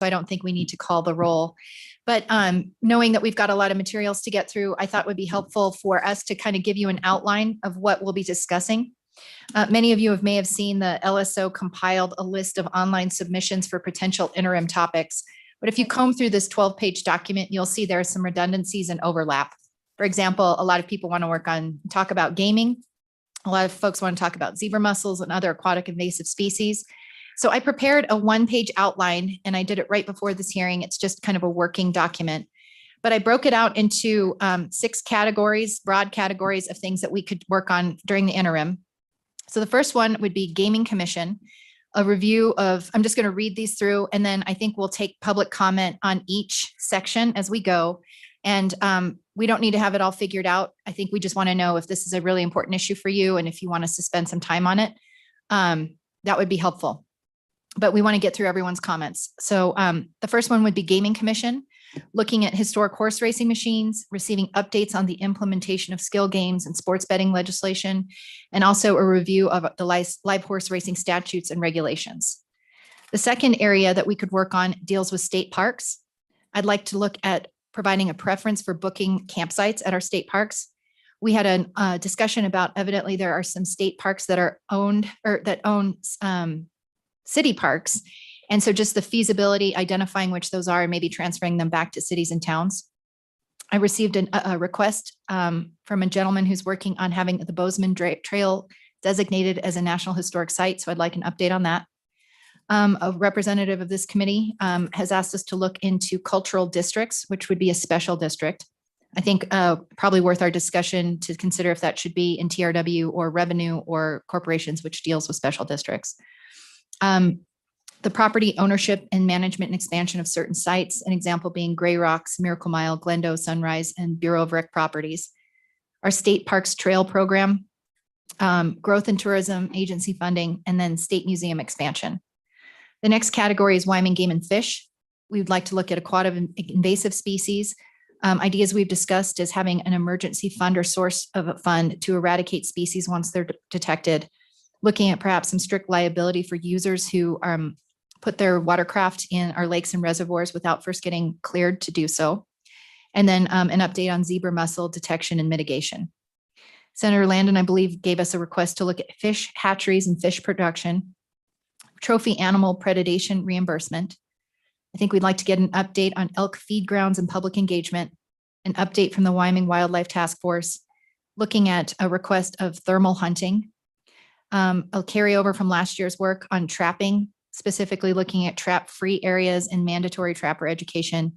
I don't think we need to call the roll. But knowing that we've got a lot of materials to get through, I thought would be helpful for us to kind of give you an outline of what we'll be discussing. Many of you may have seen the LSO compiled a list of online submissions for potential interim topics. But if you comb through this 12-page document, you'll see there are some redundancies and overlap. For example, a lot of people want to talk about gaming. A lot of folks want to talk about zebra mussels and other aquatic invasive species. So I prepared a one-page outline, and I did it right before this hearing. It's just kind of a working document. But I broke it out into 6 categories, broad categories of things that we could work on during the interim. So the first one would be Gaming Commission, a review of, I'm just going to read these through, and then I think we'll take public comment on each section as we go. And we don't need to have it all figured out. I think we just want to know if this is a really important issue for you and if you want us to spend some time on it, that would be helpful. But we want to get through everyone's comments. So the first one would be Gaming Commission, looking at historic horse racing machines, receiving updates on the implementation of skill games and sports betting legislation, and also a review of the live horse racing statutes and regulations. The second area that we could work on deals with state parks. I'd like to look at providing a preference for booking campsites at our state parks. We had a discussion about, evidently there are some state parks that are owned or that own city parks. And so just the feasibility, identifying which those are and maybe transferring them back to cities and towns. I received a request from a gentleman who's working on having the Bozeman Trail designated as a National Historic Site. So I'd like an update on that. A representative of this committee has asked us to look into cultural districts, which would be a special district. I think probably worth our discussion to consider if that should be in TRW or revenue or corporations, which deals with special districts. The property ownership and management and expansion of certain sites, an example being Gray Rocks, Miracle Mile, Glendo, Sunrise, and Bureau of Rec properties. Our state parks trail program, growth and tourism, agency funding, and then state museum expansion. The next category is Wyoming game and fish. We would like to look at aquatic invasive species. Ideas we've discussed is having an emergency fund or source of a fund to eradicate species once they're detected. Looking at perhaps some strict liability for users who put their watercraft in our lakes and reservoirs without first getting cleared to do so. And then an update on zebra mussel detection and mitigation. Senator Landon, I believe, gave us a request to look at fish hatcheries and fish production, trophy animal predation reimbursement. I think we'd like to get an update on elk feed grounds and public engagement, an update from the Wyoming Wildlife Task Force, looking at a request of thermal hunting, a carryover from last year's work on trapping, specifically looking at trap-free areas and mandatory trapper education.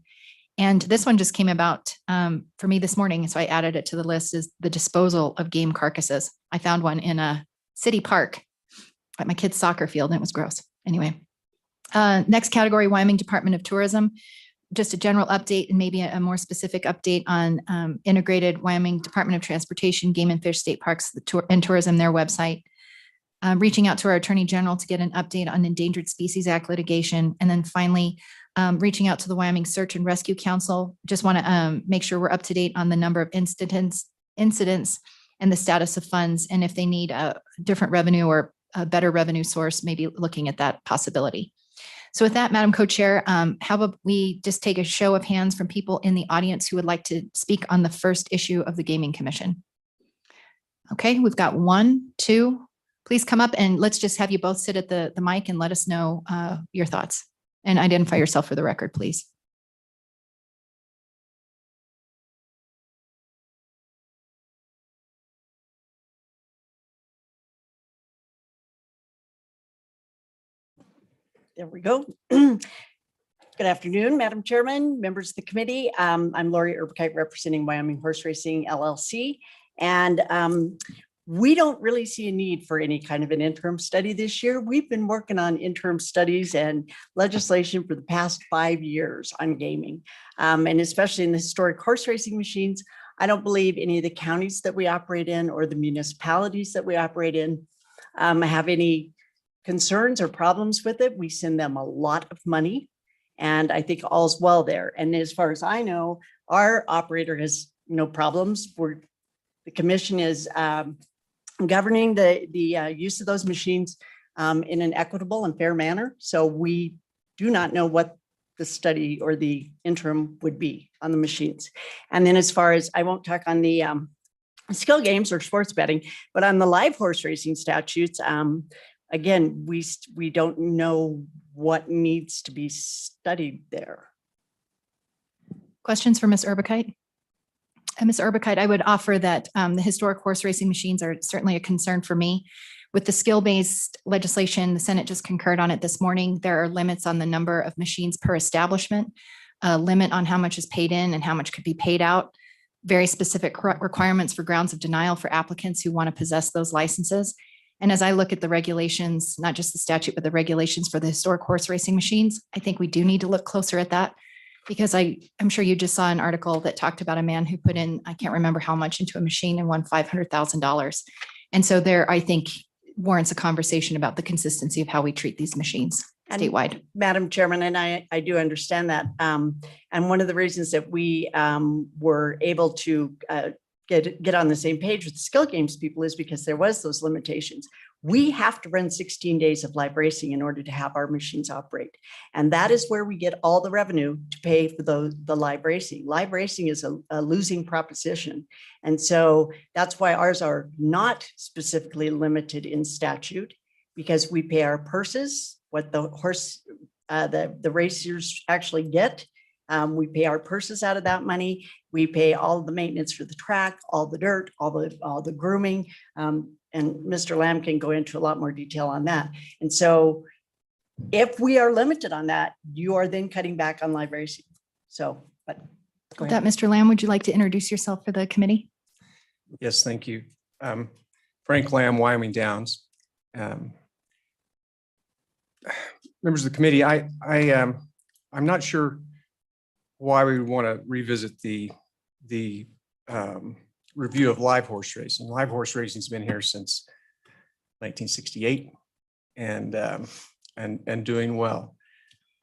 And this one just came about for me this morning, so I added it to the list, is the disposal of game carcasses. I found one in a city park at my kid's soccer field, and it was gross. Anyway, next category, Wyoming Department of Tourism. Just a general update and maybe a more specific update on integrated Wyoming Department of Transportation, Game and Fish State Parks and Tourism, their website. Reaching out to our Attorney General to get an update on Endangered Species Act litigation. And then finally, reaching out to the Wyoming Search and Rescue Council. Just want to make sure we're up to date on the number of incidents and the status of funds. And if they need a different revenue or a better revenue source, maybe looking at that possibility. So with that, Madam Co-Chair, how about we just take a show of hands from people in the audience who would like to speak on the first issue of the Gaming Commission? Okay, we've got 1, 2. Please come up and let's just have you both sit at the mic and let us know your thoughts and identify yourself for the record, please. There we go. Good afternoon, Madam Chairman, members of the committee. I'm Lori Erbkite, representing Wyoming Horse Racing LLC. And we don't really see a need for any kind of an interim study this year. We've been working on interim studies and legislation for the past 5 years on gaming, and especially in the historic horse racing machines. I don't believe any of the counties that we operate in or the municipalities that we operate in have any concerns or problems with it. We send them a lot of money, and I think all's well there. And as far as I know, our operator has no problems. The commission is governing the use of those machines in an equitable and fair manner. So we do not know what the study or the interim would be on the machines. And then as far as, I won't talk on the skill games or sports betting, but on the live horse racing statutes, again, we don't know what needs to be studied there. Questions for Ms. Urbicite? Ms. Urbicite, I would offer that the historic horse racing machines are certainly a concern for me. With the skill-based legislation, the Senate just concurred on it this morning. There are limits on the number of machines per establishment, a limit on how much is paid in and how much could be paid out, very specific requirements for grounds of denial for applicants who want to possess those licenses. And as I look at the regulations, not just the statute, but the regulations for the historic horse racing machines, I think we do need to look closer at that. Because I'm sure you just saw an article that talked about a man who put in, I can't remember how much, into a machine and won $500,000. And so there, I think, warrants a conversation about the consistency of how we treat these machines statewide. Madam Chairman, and I do understand that. And one of the reasons that we were able to get on the same page with the skill games people is because there was those limitations. We have to run 16 days of live racing in order to have our machines operate. And that is where we get all the revenue to pay for the live racing. Live racing is a losing proposition. And so that's why ours are not specifically limited in statute, because we pay our purses, what the horse, the racers actually get. We pay our purses out of that money. We pay all the maintenance for the track, all the dirt, all the grooming. And Mr. Lamb can go into a lot more detail on that. And so if we are limited on that, you are then cutting back on live racing. So, but go With ahead. that, Mr. Lamb, would you like to introduce yourself for the committee? Yes, thank you. Frank Lamb, Wyoming Downs. Members of the committee, I'm not sure why we would want to revisit the review of live horse racing. Live horse racing's been here since 1968 and doing well.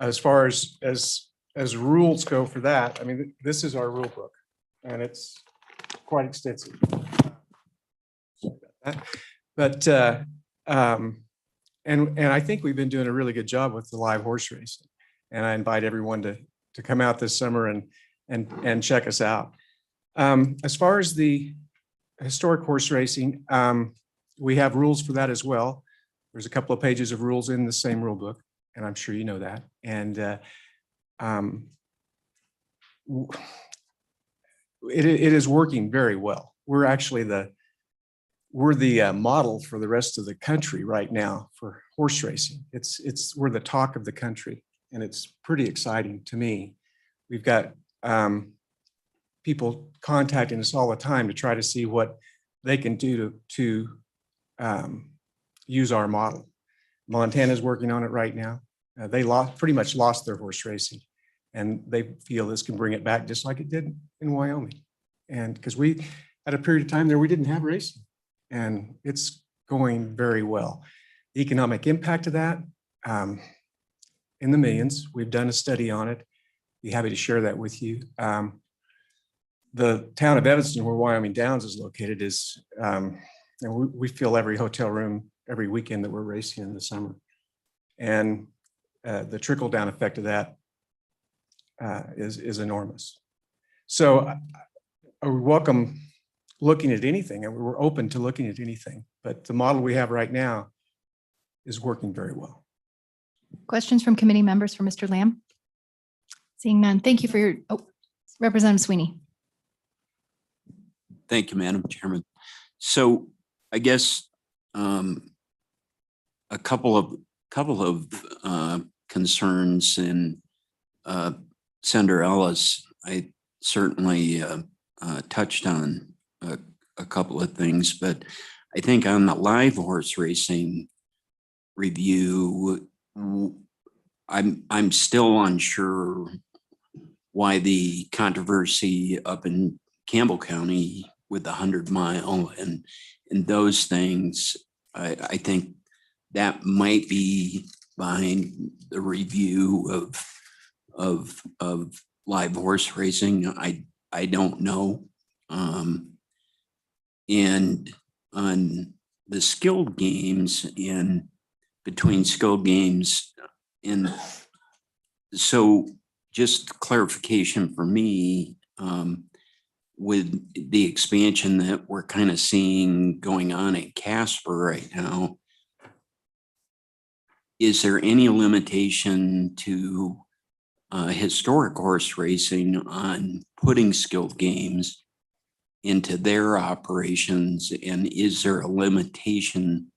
As far as rules go for that, I mean, this is our rule book and it's quite extensive. But and I think we've been doing a really good job with the live horse racing. And I invite everyone to come out this summer and check us out. As far as the historic horse racing, we have rules for that as well. There's a couple of pages of rules in the same rule book, and I'm sure you know that. And it is working very well. We're actually the model for the rest of the country right now for horse racing. We're the talk of the country, and it's pretty exciting to me. We've got people contacting us all the time to try to see what they can do to use our model. Montana's working on it right now. They pretty much lost their horse racing, and they feel this can bring it back just like it did in Wyoming. And because we had a period of time there, we didn't have racing, and it's going very well. The economic impact of that, in the millions. We've done a study on it. Be happy to share that with you. The town of Evanston, where Wyoming Downs is located, is and we fill every hotel room every weekend that we're racing in the summer. And the trickle down effect of that is enormous. So I would welcome looking at anything, and we're open to looking at anything, but the model we have right now is working very well. Questions from committee members for Mr. Lamb? Seeing none. Thank you for your, Representative Sweeney. Thank you, Madam Chairman. So I guess a couple of concerns, and Senator Ellis, I certainly touched on a couple of things, but I think on the live horse racing review, I'm still unsure why the controversy up in Campbell County with the 100-mile and those things. I think that might be behind the review of live horse racing. I don't know. And on the skilled games, and between skilled games, and so just clarification for me, with the expansion that we're kind of seeing going on at Casper right now, is there any limitation to historic horse racing on putting skilled games into their operations? And is there a limitation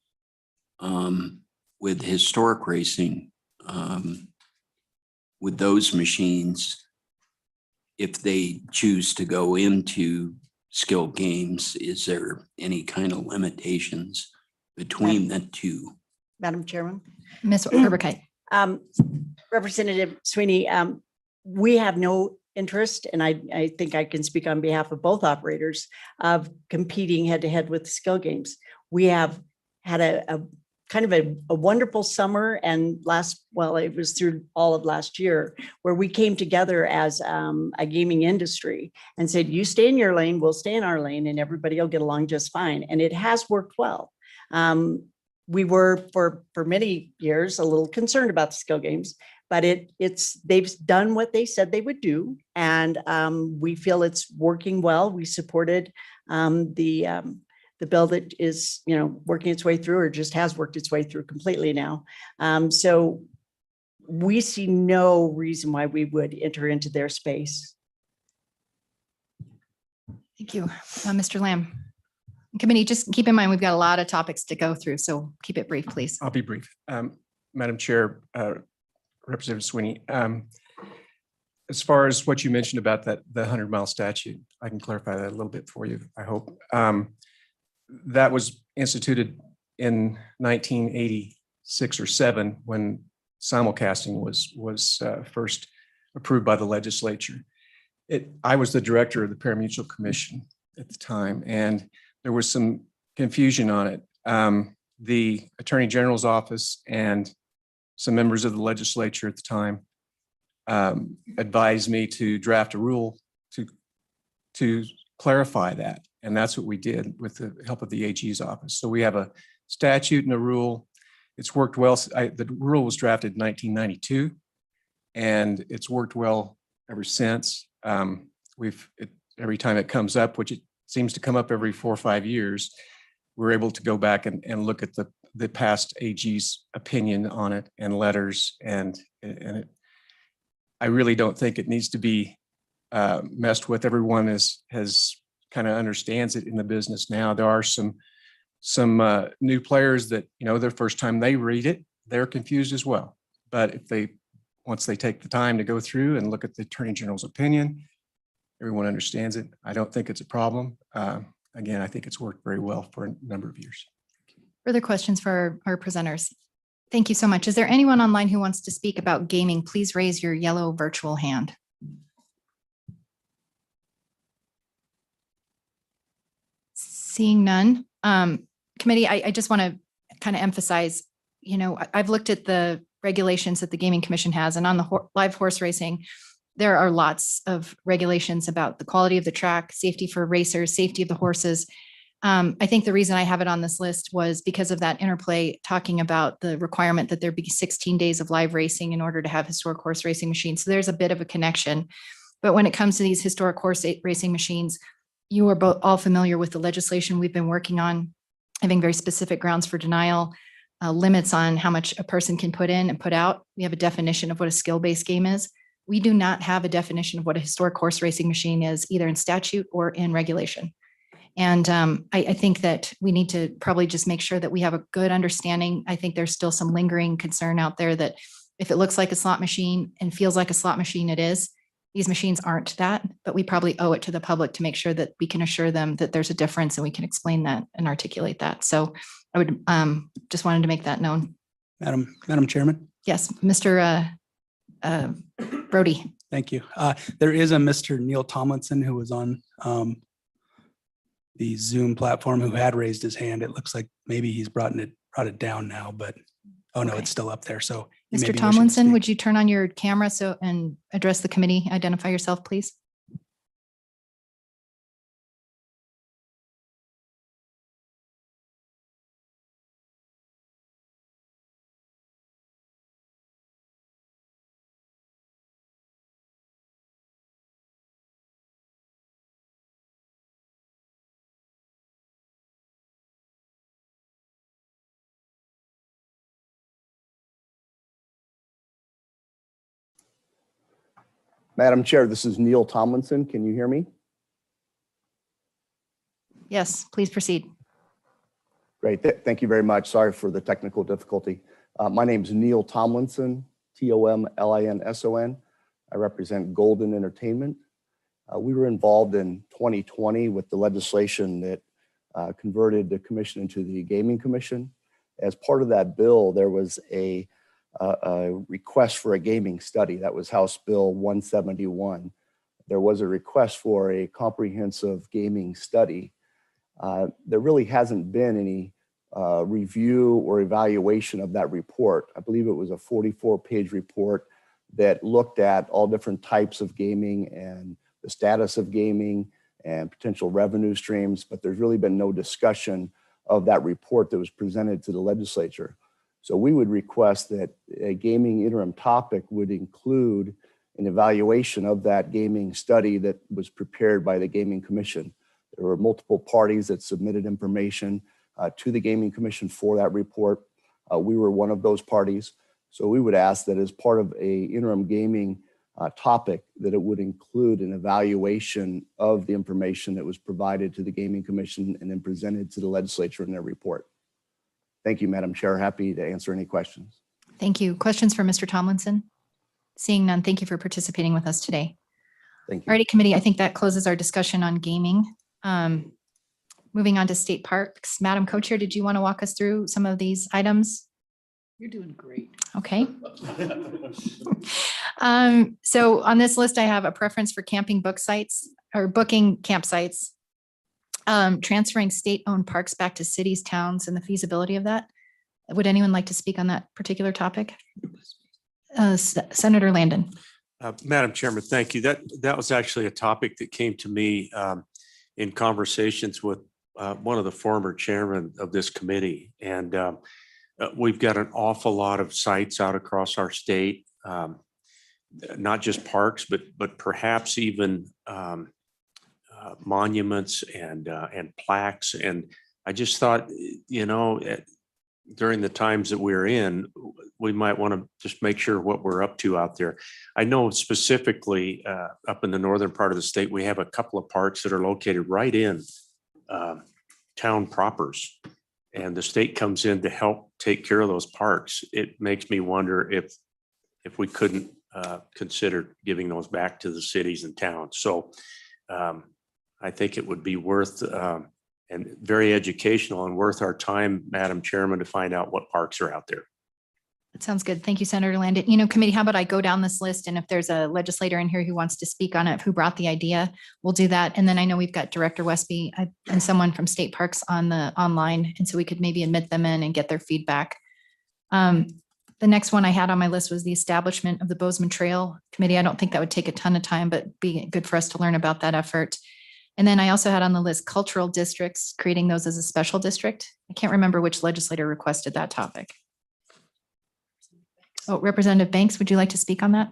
with historic racing with those machines if they choose to go into skilled games? Is there any kind of limitations between the two? Madam Chairman. Ms. Urbichite. Representative Sweeney, we have no interest, and I think I can speak on behalf of both operators, of competing head to head with skill games. We have had a kind of a wonderful summer, and it was through all of last year, where we came together as a gaming industry and said, you stay in your lane, we'll stay in our lane, and everybody will get along just fine. And it has worked well. We were for many years a little concerned about the skill games, but they've done what they said they would do, and we feel it's working well. We supported the bill that is working its way through, or just has worked its way through completely now. So we see no reason why we would enter into their space. Thank you. Mr. Lamb. Committee, just keep in mind, we've got a lot of topics to go through, so keep it brief, please. I'll be brief. Madam Chair, Representative Sweeney, as far as what you mentioned about the 100-mile statute, I can clarify that a little bit for you, I hope. That was instituted in 1986 or 7 when simulcasting was first approved by the legislature. I was the director of the Parimutuel Commission at the time, and there was some confusion on it. The Attorney General's office and some members of the legislature at the time advised me to draft a rule to clarify that. And that's what we did with the help of the AG's office. So we have a statute and a rule. It's worked well. The rule was drafted in 1992, and it's worked well ever since. Every time it comes up, which it seems to come up every 4 or 5 years, we're able to go back and look at the past AG's opinion on it and letters, and I really don't think it needs to be messed with. Everyone has kind of understands it in the business now. There are some new players that, their first time they read it, they're confused as well. But once they take the time to go through and look at the Attorney General's opinion, everyone understands it. I don't think it's a problem. Again, I think it's worked very well for a number of years. Further questions for our presenters? Thank you so much. Is there anyone online who wants to speak about gaming? Please raise your yellow virtual hand. Seeing none. Committee, I just want to kind of emphasize, I've looked at the regulations that the Gaming Commission has, and on the live horse racing, there are lots of regulations about the quality of the track, safety for racers, safety of the horses. I think the reason I have it on this list was because of that interplay talking about the requirement that there be 16 days of live racing in order to have historic horse racing machines. So there's a bit of a connection. But when it comes to these historic horse racing machines, you are both all familiar with the legislation we've been working on, having very specific grounds for denial, limits on how much a person can put in and put out. We have a definition of what a skill-based game is. We do not have a definition of what a historic horse racing machine is, either in statute or in regulation. And I think that we need to probably just make sure that we have a good understanding. I think there's still some lingering concern out there that if it looks like a slot machine and feels like a slot machine, it is. These machines aren't that, but we probably owe it to the public to make sure that we can assure them that there's a difference and we can explain that and articulate that. So I would just wanted to make that known. Madam Chairman. Yes, Mr. Brody. Thank you. There is a Mr. Neil Tomlinson who was on the Zoom platform who had raised his hand. It looks like maybe he's brought it down now, but no, Okay. It's still up there. So Mr. Tomlinson, would you turn on your camera and address the committee? Identify yourself, please. Madam Chair, this is Neil Tomlinson. Can you hear me? Yes, please proceed. Great. Thank you very much. Sorry for the technical difficulty. My name is Neil Tomlinson, Tomlinson. I represent Golden Entertainment. We were involved in 2020 with the legislation that converted the commission into the Gaming Commission. As part of that bill, there was a request for a gaming study. That was House Bill 171. There was a request for a comprehensive gaming study. There really hasn't been any review or evaluation of that report. I believe it was a 44-page report that looked at all different types of gaming and the status of gaming and potential revenue streams, but there's really been no discussion of that report that was presented to the legislature. So we would request that a gaming interim topic would include an evaluation of that gaming study that was prepared by the Gaming Commission. There were multiple parties that submitted information to the Gaming Commission for that report. We were one of those parties. So we would ask that as part of a interim gaming topic, that it would include an evaluation of the information that was provided to the Gaming Commission and then presented to the legislature in their report. Thank you, Madam Chair. Happy to answer any questions. Thank you. Questions for Mr. Tomlinson? Seeing none, thank you for participating with us today. Thank you. Alrighty, committee, I think that closes our discussion on gaming. Moving on to state parks. Madam Co-Chair, did you want to walk us through some of these items? You're doing great. Okay. So on this list, I have a preference for camping book sites or booking campsites, transferring state-owned parks back to cities, towns, and the feasibility of that. Would anyone like to speak on that particular topic? Senator Landon. Madam Chairman, thank you. That was actually a topic that came to me in conversations with one of the former chairmen of this committee. And we've got an awful lot of sites out across our state, not just parks, but perhaps even monuments and plaques. And I just thought, during the times that we're in, we might want to just make sure what we're up to out there. I know specifically up in the northern part of the state, we have a couple of parks that are located right in town propers, and the state comes in to help take care of those parks. It makes me wonder if we couldn't consider giving those back to the cities and towns. So I think it would be worth and very educational and worth our time, Madam Chairman, to find out what parks are out there. That sounds good. Thank you, Senator Landon. Committee, how about I go down this list, and if there's a legislator in here who wants to speak on it, who brought the idea, we'll do that. And then I know we've got Director Westby and someone from State Parks on the online, and so we could maybe admit them in and get their feedback. The next one I had on my list was the establishment of the Bozeman Trail Committee. I don't think that would take a ton of time, but be good for us to learn about that effort. And then I also had on the list cultural districts, creating those as a special district. I can't remember which legislator requested that topic. Oh, Representative Banks, would you like to speak on that?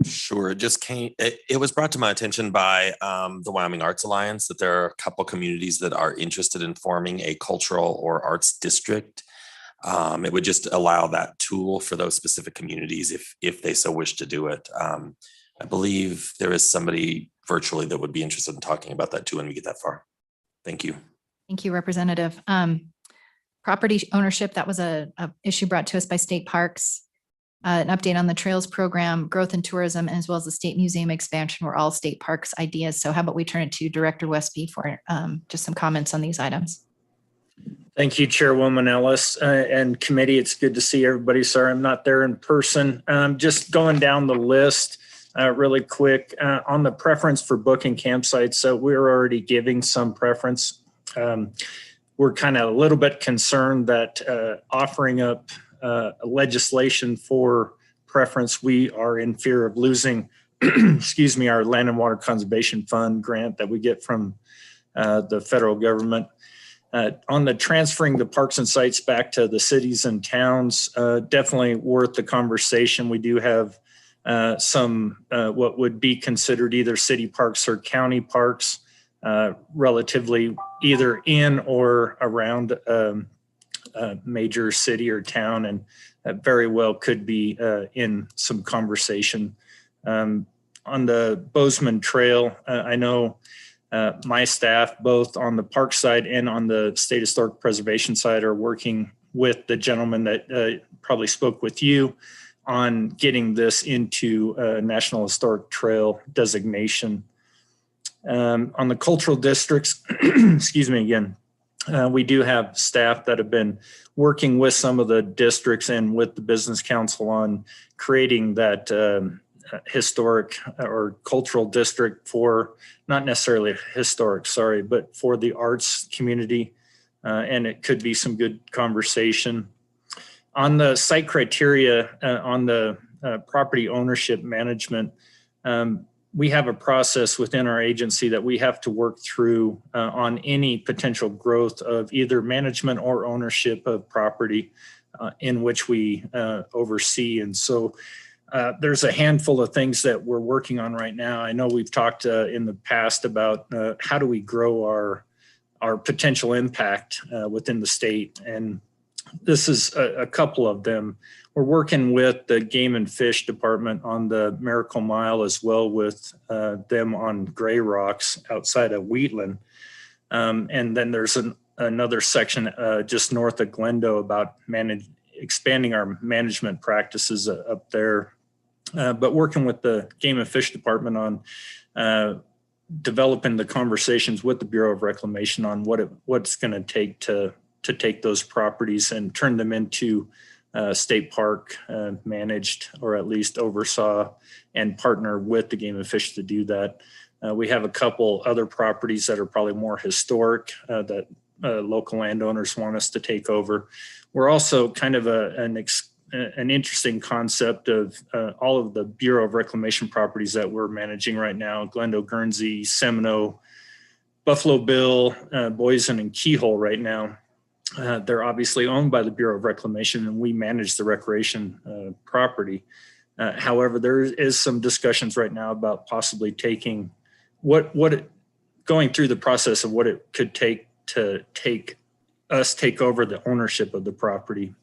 Sure. It was brought to my attention by the Wyoming Arts Alliance that there are a couple communities that are interested in forming a cultural or arts district. It would just allow that tool for those specific communities if they so wish to do it. I believe there is somebody virtually that would be interested in talking about that too when we get that far. Thank you. Thank you, Representative. Property ownership, that was a issue brought to us by State Parks. An update on the trails program, growth in tourism, as well as the state museum expansion were all state parks ideas. So how about we turn it to Director Westby for just some comments on these items. Thank you, Chairwoman Ellis and committee. It's good to see everybody. Sorry, I'm not there in person. Just going down the list really quick on the preference for booking campsites. So we're already giving some preference. We're kind of a little bit concerned that offering up legislation for preference, we are in fear of losing, excuse me, our Land and Water Conservation Fund grant that we get from the federal government. On the transferring the parks and sites back to the cities and towns, definitely worth the conversation. We do have some what would be considered either city parks or county parks, relatively either in or around a major city or town, and very well could be in some conversation. the Bozeman Trail, I know my staff, both on the park side and on the state historic preservation side, are working with the gentleman that probably spoke with you on getting this into a National Historic Trail designation. On the cultural districts, excuse me again, we do have staff that have been working with some of the districts and with the Business Council on creating that historic or cultural district for, not necessarily historic, sorry, but for the arts community. And it could be some good conversation. On the site criteria, on the property ownership management, we have a process within our agency that we have to work through on any potential growth of either management or ownership of property in which we oversee. And so there's a handful of things that we're working on right now. I know we've talked in the past about how do we grow our potential impact within the state. And this is a couple of them. We're working with the Game and Fish Department on the Miracle Mile, as well with them on Gray Rocks outside of Wheatland. And then there's another section just north of Glendo about expanding our management practices up there. But working with the Game and Fish Department on developing the conversations with the Bureau of Reclamation on what's going to take to take those properties and turn them into state park managed, or at least oversaw, and partner with the Game and Fish to do that. We have a couple other properties that are probably more historic that local landowners want us to take over. We're also kind of an interesting concept of all of the Bureau of Reclamation properties that we're managing right now: Glendo, Guernsey, Seminole, Buffalo Bill, Bozeman, and Keyhole right now. They're obviously owned by the Bureau of Reclamation, and we manage the recreation property. However, there is some discussions right now about possibly taking going through the process of what it could take to take over the ownership of the property.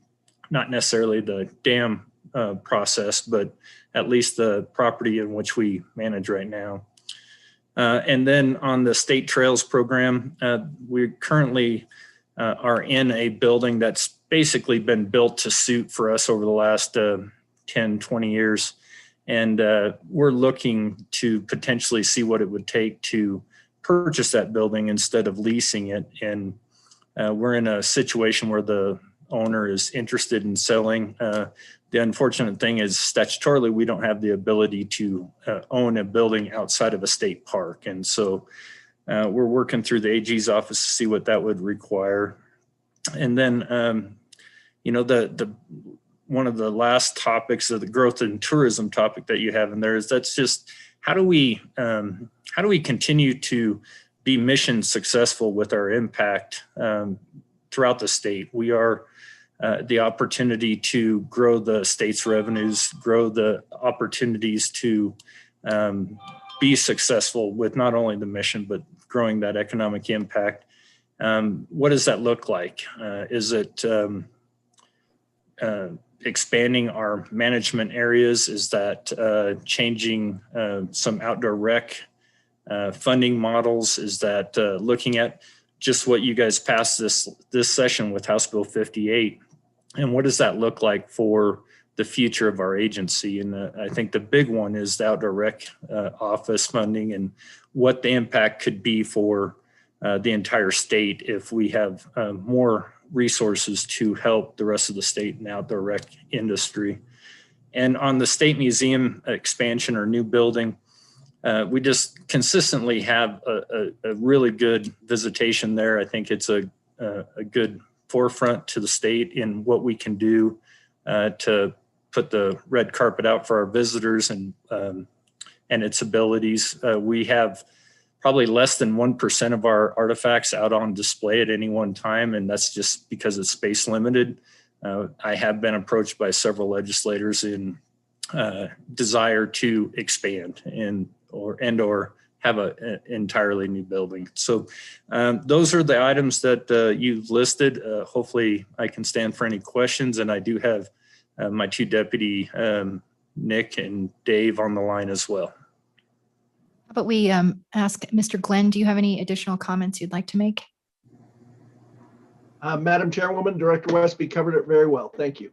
Not necessarily the dam process, but at least the property in which we manage right now. And then on the state trails program, we currently are in a building that's basically been built to suit for us over the last 10, 20 years. And we're looking to potentially see what it would take to purchase that building instead of leasing it. And we're in a situation where the owner is interested in selling. The unfortunate thing is statutorily, we don't have the ability to own a building outside of a state park. And so we're working through the AG's office to see what that would require. And then, the one of the last topics of the growth and tourism topic that you have in there is that's just how do we continue to be mission successful with our impact throughout the state. We are the opportunity to grow the state's revenues, grow the opportunities to be successful with not only the mission, but growing that economic impact. What does that look like? Is it expanding our management areas? Is that changing some outdoor rec funding models? Is that looking at just what you guys passed this session with House Bill 58? And what does that look like for the future of our agency? And I think the big one is the outdoor rec office funding and what the impact could be for the entire state if we have more resources to help the rest of the state in the outdoor rec industry. And on the state museum expansion or new building, we just consistently have a really good visitation there. I think it's a good forefront to the state in what we can do to put the red carpet out for our visitors and its abilities. We have probably less than 1% of our artifacts out on display at any one time, and that's just because it's space limited. I have been approached by several legislators in desire to expand or have an entirely new building. So those are the items that you've listed. Hopefully I can stand for any questions, and I do have my two deputy, Nick and Dave, on the line as well. But we ask Mr. Glenn, do you have any additional comments you'd like to make? Madam Chairwoman, Director Westby covered it very well. Thank you.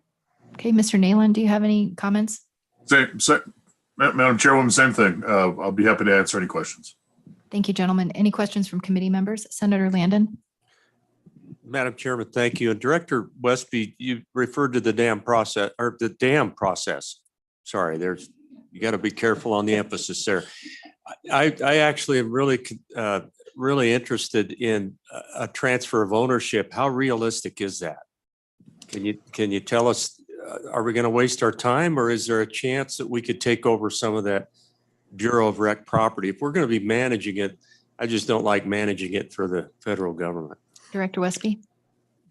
Okay, Mr. Nayland, do you have any comments? Madam Chairwoman, same thing. I'll be happy to answer any questions. Thank you, gentlemen. Any questions from committee members? Senator Landon? Madam Chairman, thank you. And Director Westby, you referred to the dam process or the dam process. Sorry, you got to be careful on the emphasis there. I actually am really interested in a transfer of ownership. How realistic is that? Can you tell us, are we going to waste our time, or is there a chance that we could take over some of that Bureau of Rec property? If we're going to be managing it, I just don't like managing it for the federal government. Director Westby?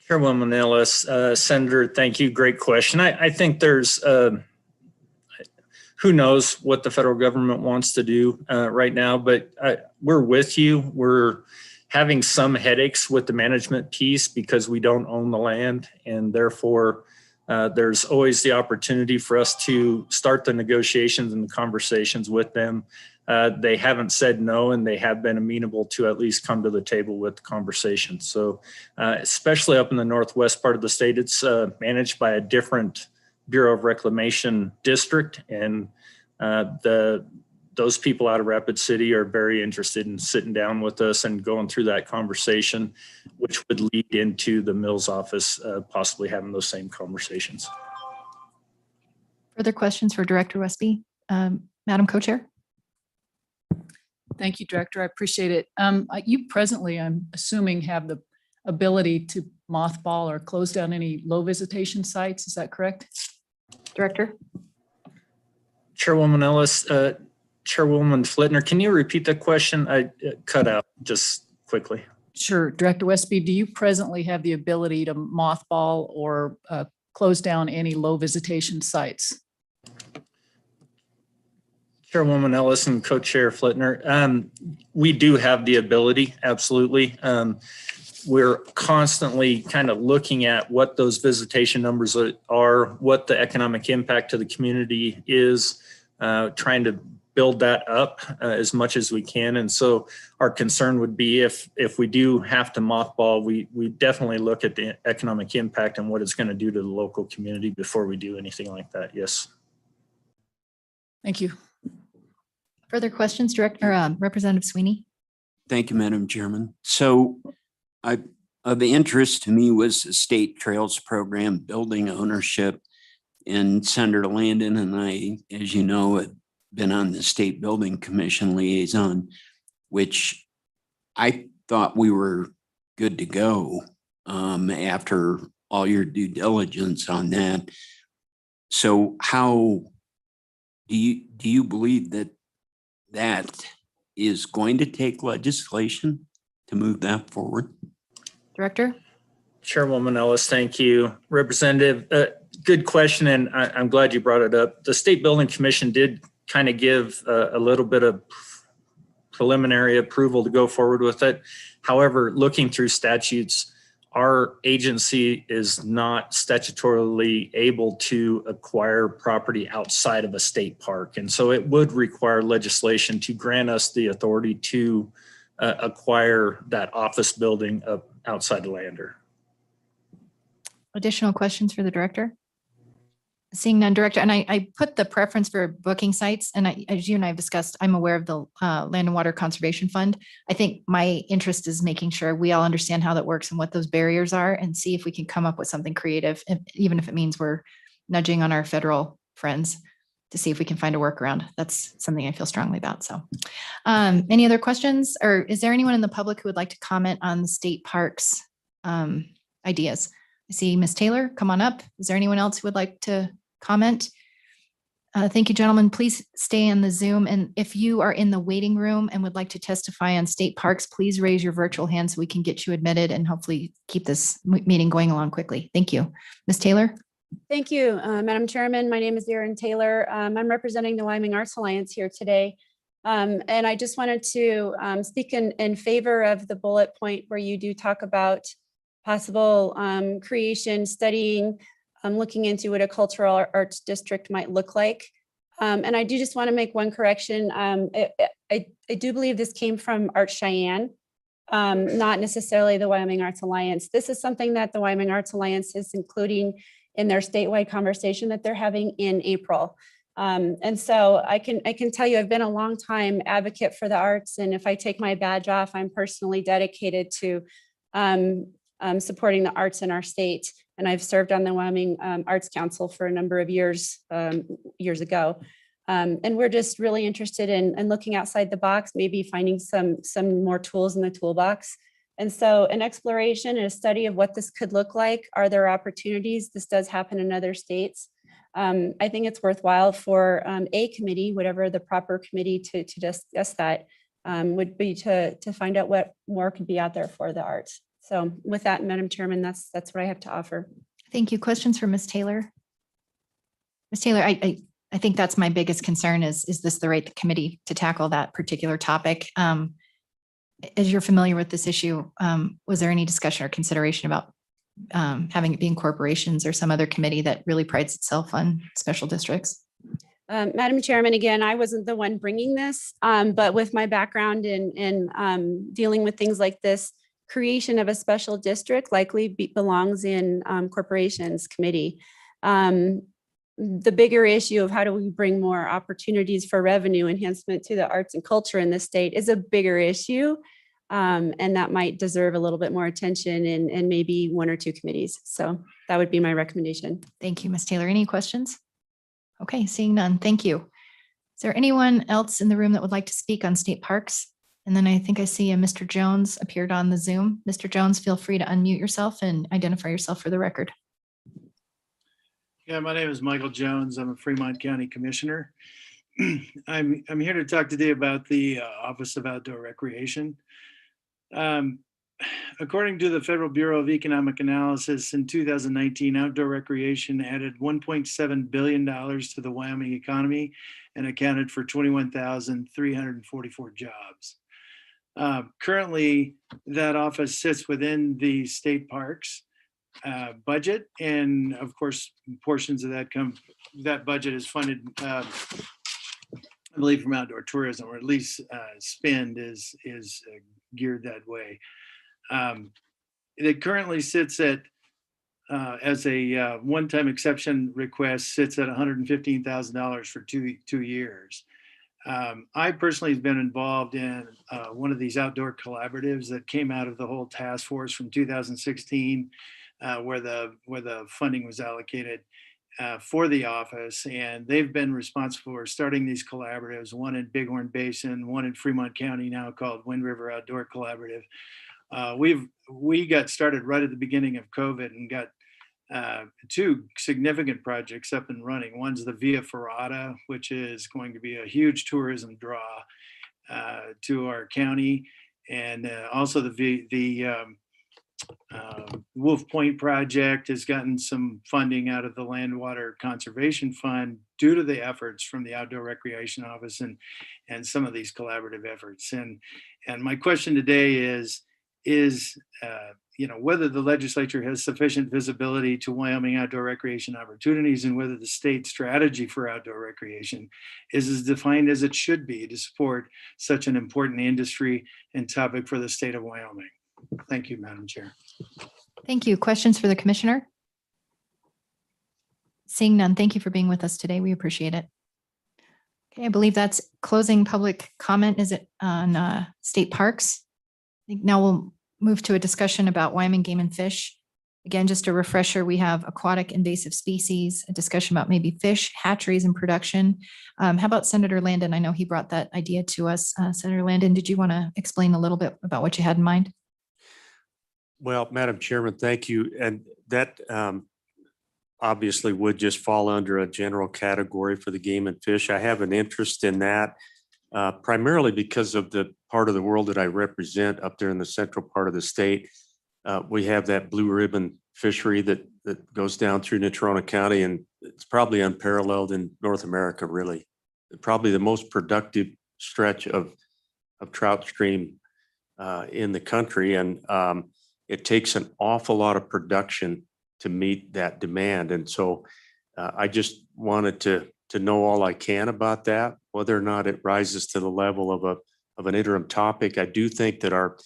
Chairwoman Ellis, Senator, thank you. Great question. I think there's, who knows what the federal government wants to do right now, but we're with you. We're having some headaches with the management piece because we don't own the land, and therefore there's always the opportunity for us to start the negotiations and the conversations with them. They haven't said no, and they have been amenable to at least come to the table with the conversation. So especially up in the northwest part of the state, it's managed by a different Bureau of Reclamation district, and those people out of Rapid City are very interested in sitting down with us and going through that conversation, which would lead into the Mills office possibly having those same conversations. Further questions for Director Westby? Madam Co-Chair? Thank you, Director. I appreciate it. You presently, I'm assuming, have the ability to mothball or close down any low visitation sites. Is that correct? Director? Chairwoman Ellis, Chairwoman Flitner, can you repeat the question? I cut out just quickly. Sure. Director Westby, do you presently have the ability to mothball or close down any low visitation sites? Chairwoman Ellis and Co-Chair Flitner, we do have the ability, absolutely. We're constantly kind of looking at what those visitation numbers are, what the economic impact to the community is, trying to build that up as much as we can. And so our concern would be if we do have to mothball, we definitely look at the economic impact and what it's going to do to the local community before we do anything like that. Yes. Thank you. Further questions, Representative Sweeney? Thank you, Madam Chairman. So of interest to me was the State Trails Program, building ownership. And Senator Landon and I, as you know, had been on the State Building Commission liaison, which I thought we were good to go after all your due diligence on that. So how do you believe that is going to take legislation to move that forward? Director? Chairwoman Ellis, thank you. Representative, good question, and I'm glad you brought it up. The State Building Commission did kind of give a little bit of preliminary approval to go forward with it. However, looking through statutes, our agency is not statutorily able to acquire property outside of a state park. And so it would require legislation to grant us the authority to acquire that office building outside the lander. Additional questions for the director? Seeing none, Director, and I put the preference for booking sites, and as you and I have discussed, I'm aware of the Land and Water Conservation Fund. I think my interest is making sure we all understand how that works and what those barriers are, and see if we can come up with something creative, even if it means we're nudging on our federal friends to see if we can find a workaround. That's something I feel strongly about. So any other questions, or is there anyone in the public who would like to comment on the state parks ideas? I see Ms. Taylor, come on up. Is there anyone else who would like to comment? Thank you, gentlemen. Please stay in the Zoom. And if you are in the waiting room and would like to testify on state parks, please raise your virtual hand so we can get you admitted and hopefully keep this meeting going along quickly. Thank you. Ms. Taylor? Thank you, Madam Chairman. My name is Erin Taylor. I'm representing the Wyoming Arts Alliance here today. And I just wanted to speak in favor of the bullet point where you do talk about possible creation, studying, looking into what a cultural arts district might look like. And I do just want to make one correction. I do believe this came from Arts Cheyenne, not necessarily the Wyoming Arts Alliance. This is something that the Wyoming Arts Alliance is including in their statewide conversation that they're having in April. And so I can tell you, I've been a long time advocate for the arts. And if I take my badge off, I'm personally dedicated to supporting the arts in our state. And I've served on the Wyoming Arts Council for a number of years, years ago. And we're just really interested in looking outside the box, maybe finding some more tools in the toolbox. And so an exploration and a study of what this could look like. Are there opportunities? This does happen in other states. I think it's worthwhile for a committee, whatever the proper committee to discuss that would be to find out what more could be out there for the arts. So with that, Madam Chairman, that's what I have to offer. Thank you. Questions for Ms. Taylor? Ms. Taylor, I think that's my biggest concern is this the right committee to tackle that particular topic? As you're familiar with this issue, was there any discussion or consideration about having it being corporations or some other committee that really prides itself on special districts? Madam Chairman, again, I wasn't the one bringing this, but with my background in dealing with things like this, creation of a special district likely belongs in corporations committee. The bigger issue of how do we bring more opportunities for revenue enhancement to the arts and culture in this state is a bigger issue. And that might deserve a little bit more attention and maybe one or two committees. So that would be my recommendation. Thank you, Ms. Taylor. Any questions? Okay, seeing none. Thank you. Is there anyone else in the room that would like to speak on state parks? And then I think I see a Mr. Jones appeared on the Zoom. Mr. Jones, feel free to unmute yourself and identify yourself for the record. Yeah, my name is Michael Jones. I'm a Fremont County Commissioner. I'm here to talk today about the Office of Outdoor Recreation. According to the Federal Bureau of Economic Analysis, in 2019, outdoor recreation added $1.7 billion to the Wyoming economy and accounted for 21,344 jobs. Currently, that office sits within the state parks budget, and of course, portions of that budget is funded, I believe, from outdoor tourism, or at least spend is geared that way. It currently sits at, as a one-time exception request, sits at $115,000 for two years. I personally have been involved in one of these outdoor collaboratives that came out of the whole task force from 2016, where the funding was allocated for the office, and they've been responsible for starting these collaboratives, one in Bighorn Basin, one in Fremont County now called Wind River Outdoor Collaborative. We got started right at the beginning of COVID and got two significant projects up and running. One's the Via Ferrata, which is going to be a huge tourism draw to our county, and also the Wolf Point project has gotten some funding out of the Land Water Conservation Fund due to the efforts from the Outdoor Recreation Office and some of these collaborative efforts. And my question today is whether the legislature has sufficient visibility to Wyoming outdoor recreation opportunities, and whether the state strategy for outdoor recreation is as defined as it should be to support such an important industry and topic for the state of Wyoming. Thank you, Madam Chair. Thank you. Questions for the commissioner? Seeing none, thank you for being with us today. We appreciate it. Okay, I believe that's closing public comment. Is it on state parks? I think now we'll move to a discussion about Wyoming game and fish. Again, just a refresher, we have aquatic invasive species, a discussion about maybe fish, hatcheries and production. How about Senator Landon? I know he brought that idea to us. Senator Landon, did you want to explain a little bit about what you had in mind? Well, Madam Chairman, thank you. And that obviously would just fall under a general category for the game and fish. I have an interest in that primarily because of the part of the world that I represent up there in the central part of the state. We have that blue ribbon fishery that goes down through Natrona County, and it's probably unparalleled in North America, really. Probably the most productive stretch of trout stream in the country. And it takes an awful lot of production to meet that demand. And so I just wanted to to know all I can about that, whether or not it rises to the level of an interim topic. I do think that our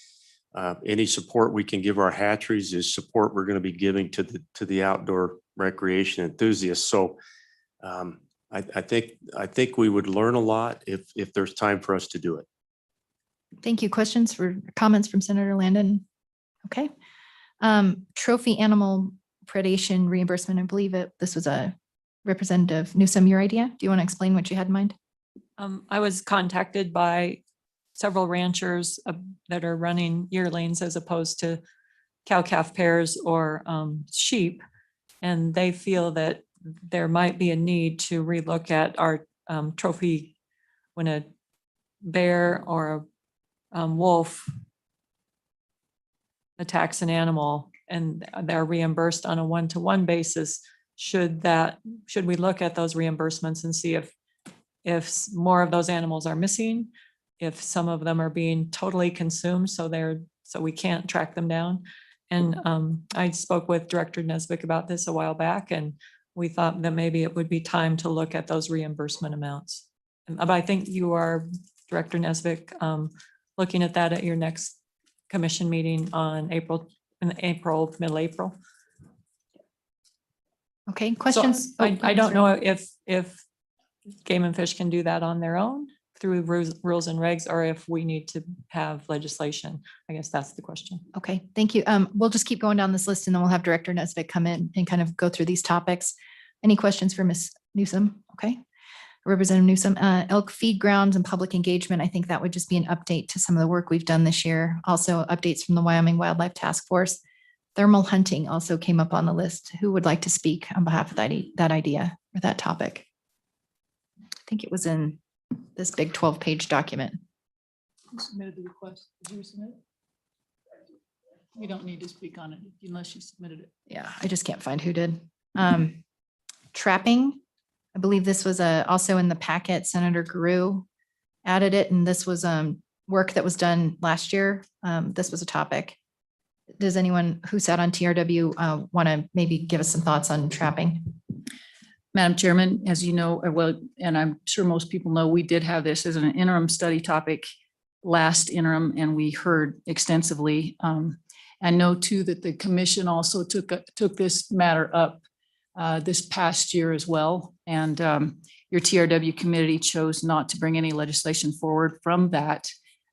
any support we can give our hatcheries is support we're going to be giving to the outdoor recreation enthusiasts. So I think we would learn a lot if there's time for us to do it. Thank you. Questions or comments from Senator Landon? Okay. Trophy animal predation reimbursement. I believe this was a Representative Newsom, your idea. Do you want to explain what you had in mind? I was contacted by several ranchers that are running yearlings as opposed to cow-calf pairs or sheep. And they feel that there might be a need to relook at our trophy when a bear or a wolf attacks an animal and they're reimbursed on a one-to-one basis. Should we look at those reimbursements and see if more of those animals are missing, if some of them are being totally consumed, so we can't track them down. And I spoke with Director Nesbitt about this a while back, and we thought that maybe it would be time to look at those reimbursement amounts. But I think you are, Director Nesbitt, looking at that at your next commission meeting on middle April. Okay, questions? So I don't know if Game and Fish can do that on their own through rules and regs, or if we need to have legislation. I guess that's the question. Okay, thank you. We'll just keep going down this list and then we'll have Director Nesbitt come in and kind of go through these topics. Any questions for Ms. Newsom? Okay. Representative Newsom, elk feed grounds and public engagement. I think that would just be an update to some of the work we've done this year. Also updates from the Wyoming Wildlife Task Force. Thermal hunting also came up on the list. Who would like to speak on behalf of that idea or that topic? I think it was in this big 12-page document. Who submitted the request? Did you submit it? You don't need to speak on it unless you submitted it. Yeah, I just can't find who did. Trapping. I believe this was also in the packet. Senator Guru added it, and this was work that was done last year. This was a topic. Does anyone who sat on TRW want to maybe give us some thoughts on trapping? Madam Chairman, as you know, well, and I'm sure most people know, we did have this as an interim study topic last interim, and we heard extensively. I know too that the commission also took this matter up this past year as well. And your TRW committee chose not to bring any legislation forward from that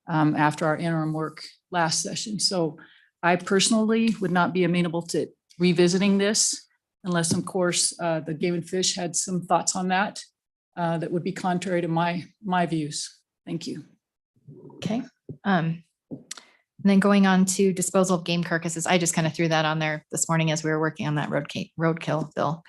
after our interim work last session. So I personally would not be amenable to revisiting this unless, of course, the Game and Fish had some thoughts on that that would be contrary to my views. Thank you. Okay. And then going on to disposal of game carcasses, I just kind of threw that on there this morning as we were working on that roadkill bill.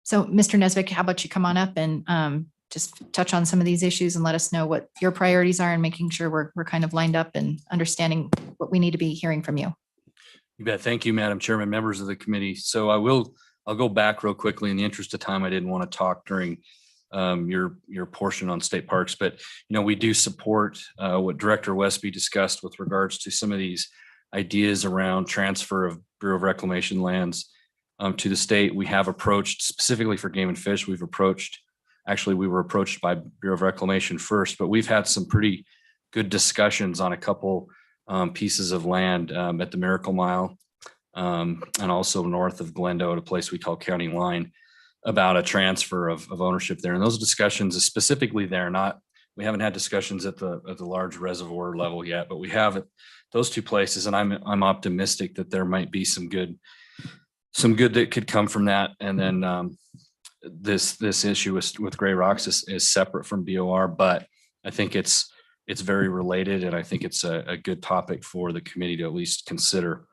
So Mr. Nesbitt, how about you come on up and just touch on some of these issues and let us know what your priorities are and making sure we're kind of lined up and understanding what we need to be hearing from you. You bet. Thank you, Madam Chairman, members of the committee. So I'll go back real quickly. In the interest of time, I didn't want to talk during your portion on state parks, but we do support what Director Westby discussed with regards to some of these ideas around transfer of Bureau of Reclamation lands to the state. We have approached specifically for Game and Fish. We were approached by Bureau of Reclamation first, but we've had some pretty good discussions on a couple pieces of land at the Miracle Mile and also north of Glendo at a place we call County Line, about a transfer of ownership there. And those discussions is specifically there, we haven't had discussions at the large reservoir level yet, but we have at those two places. And I'm optimistic that there might be some good that could come from that. And then this issue with Gray Rocks is separate from BOR, but I think it's very related. And I think it's a good topic for the committee to at least consider.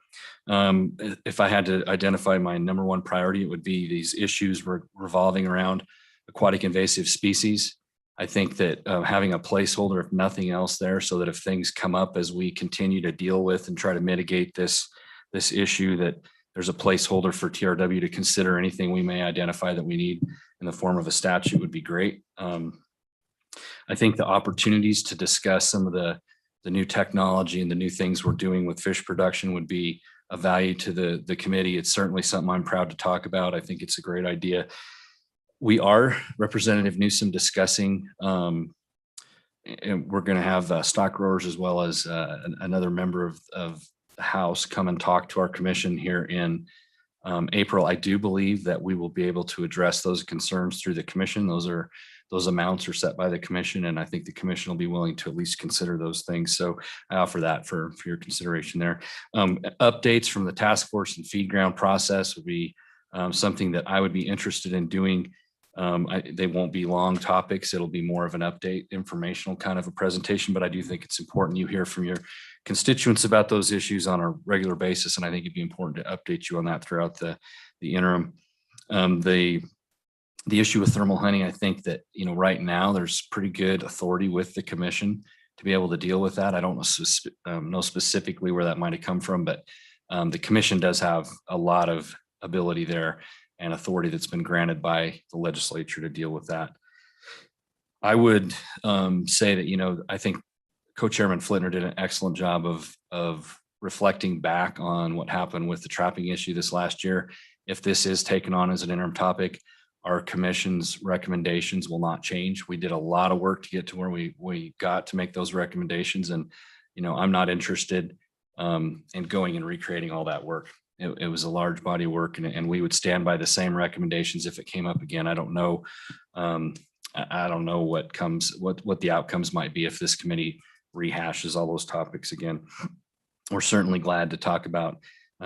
If I had to identify my number one priority, it would be these issues revolving around aquatic invasive species. I think that having a placeholder, if nothing else there, so that if things come up as we continue to deal with and try to mitigate this issue, that there's a placeholder for TRW to consider anything we may identify that we need in the form of a statute would be great. I think the opportunities to discuss some of the new technology and the new things we're doing with fish production would be of value to the committee. It's certainly something I'm proud to talk about. I think it's a great idea. We are, Representative Newsom, discussing, and we're going to have stock growers as well as another member of the House come and talk to our commission here in April. I do believe that we will be able to address those concerns through the commission. Those amounts are set by the commission, and I think the commission will be willing to at least consider those things. So I offer that for your consideration there. Updates from the task force and feed ground process would be something that I would be interested in doing. They won't be long topics. It'll be more of an update, informational kind of a presentation, but I do think it's important you hear from your constituents about those issues on a regular basis. And I think it'd be important to update you on that throughout the interim. The issue with thermal hunting, I think that, right now there's pretty good authority with the commission to be able to deal with that. I don't know specifically where that might have come from, but the commission does have a lot of ability there and authority that's been granted by the legislature to deal with that. I would say that, I think Co-Chairman Flintner did an excellent job of reflecting back on what happened with the trapping issue this last year. If this is taken on as an interim topic, our commission's recommendations will not change. We did a lot of work to get to where we got to make those recommendations. And, I'm not interested in going and recreating all that work. It was a large body of work, and we would stand by the same recommendations if it came up again. I don't know. I don't know what the outcomes might be if this committee rehashes all those topics again. We're certainly glad to talk about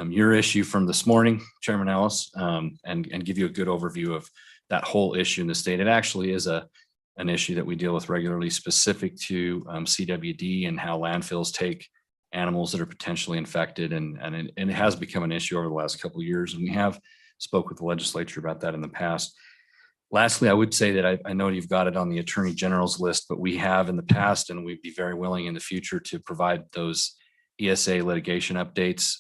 your issue from this morning, Chairman Ellis, and give you a good overview of that whole issue in the state. It actually is an issue that we deal with regularly, specific to CWD and how landfills take animals that are potentially infected, and it has become an issue over the last couple of years, and we have spoke with the legislature about that in the past. Lastly, I would say that I know you've got it on the Attorney General's list, but we have in the past, and we'd be very willing in the future to provide those ESA litigation updates.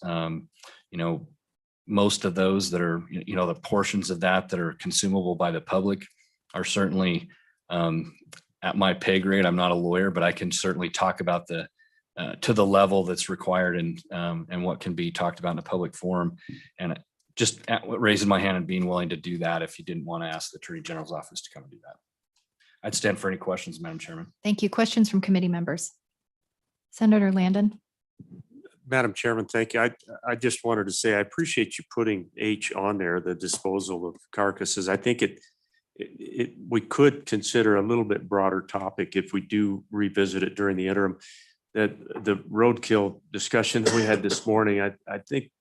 Most of those that are, the portions of that are consumable by the public are certainly at my pay grade. I'm not a lawyer, but I can certainly talk about to the level that's required and what can be talked about in a public forum. And just raising my hand and being willing to do that if you didn't want to ask the Attorney General's office to come and do that. I'd stand for any questions, Madam Chairman. Thank you. Questions from committee members? Senator Landon. Madam Chairman, thank you. I just wanted to say I appreciate you putting H on there, the disposal of carcasses. I think we could consider a little bit broader topic if we do revisit it during the interim. That the roadkill discussion that we had this morning, I think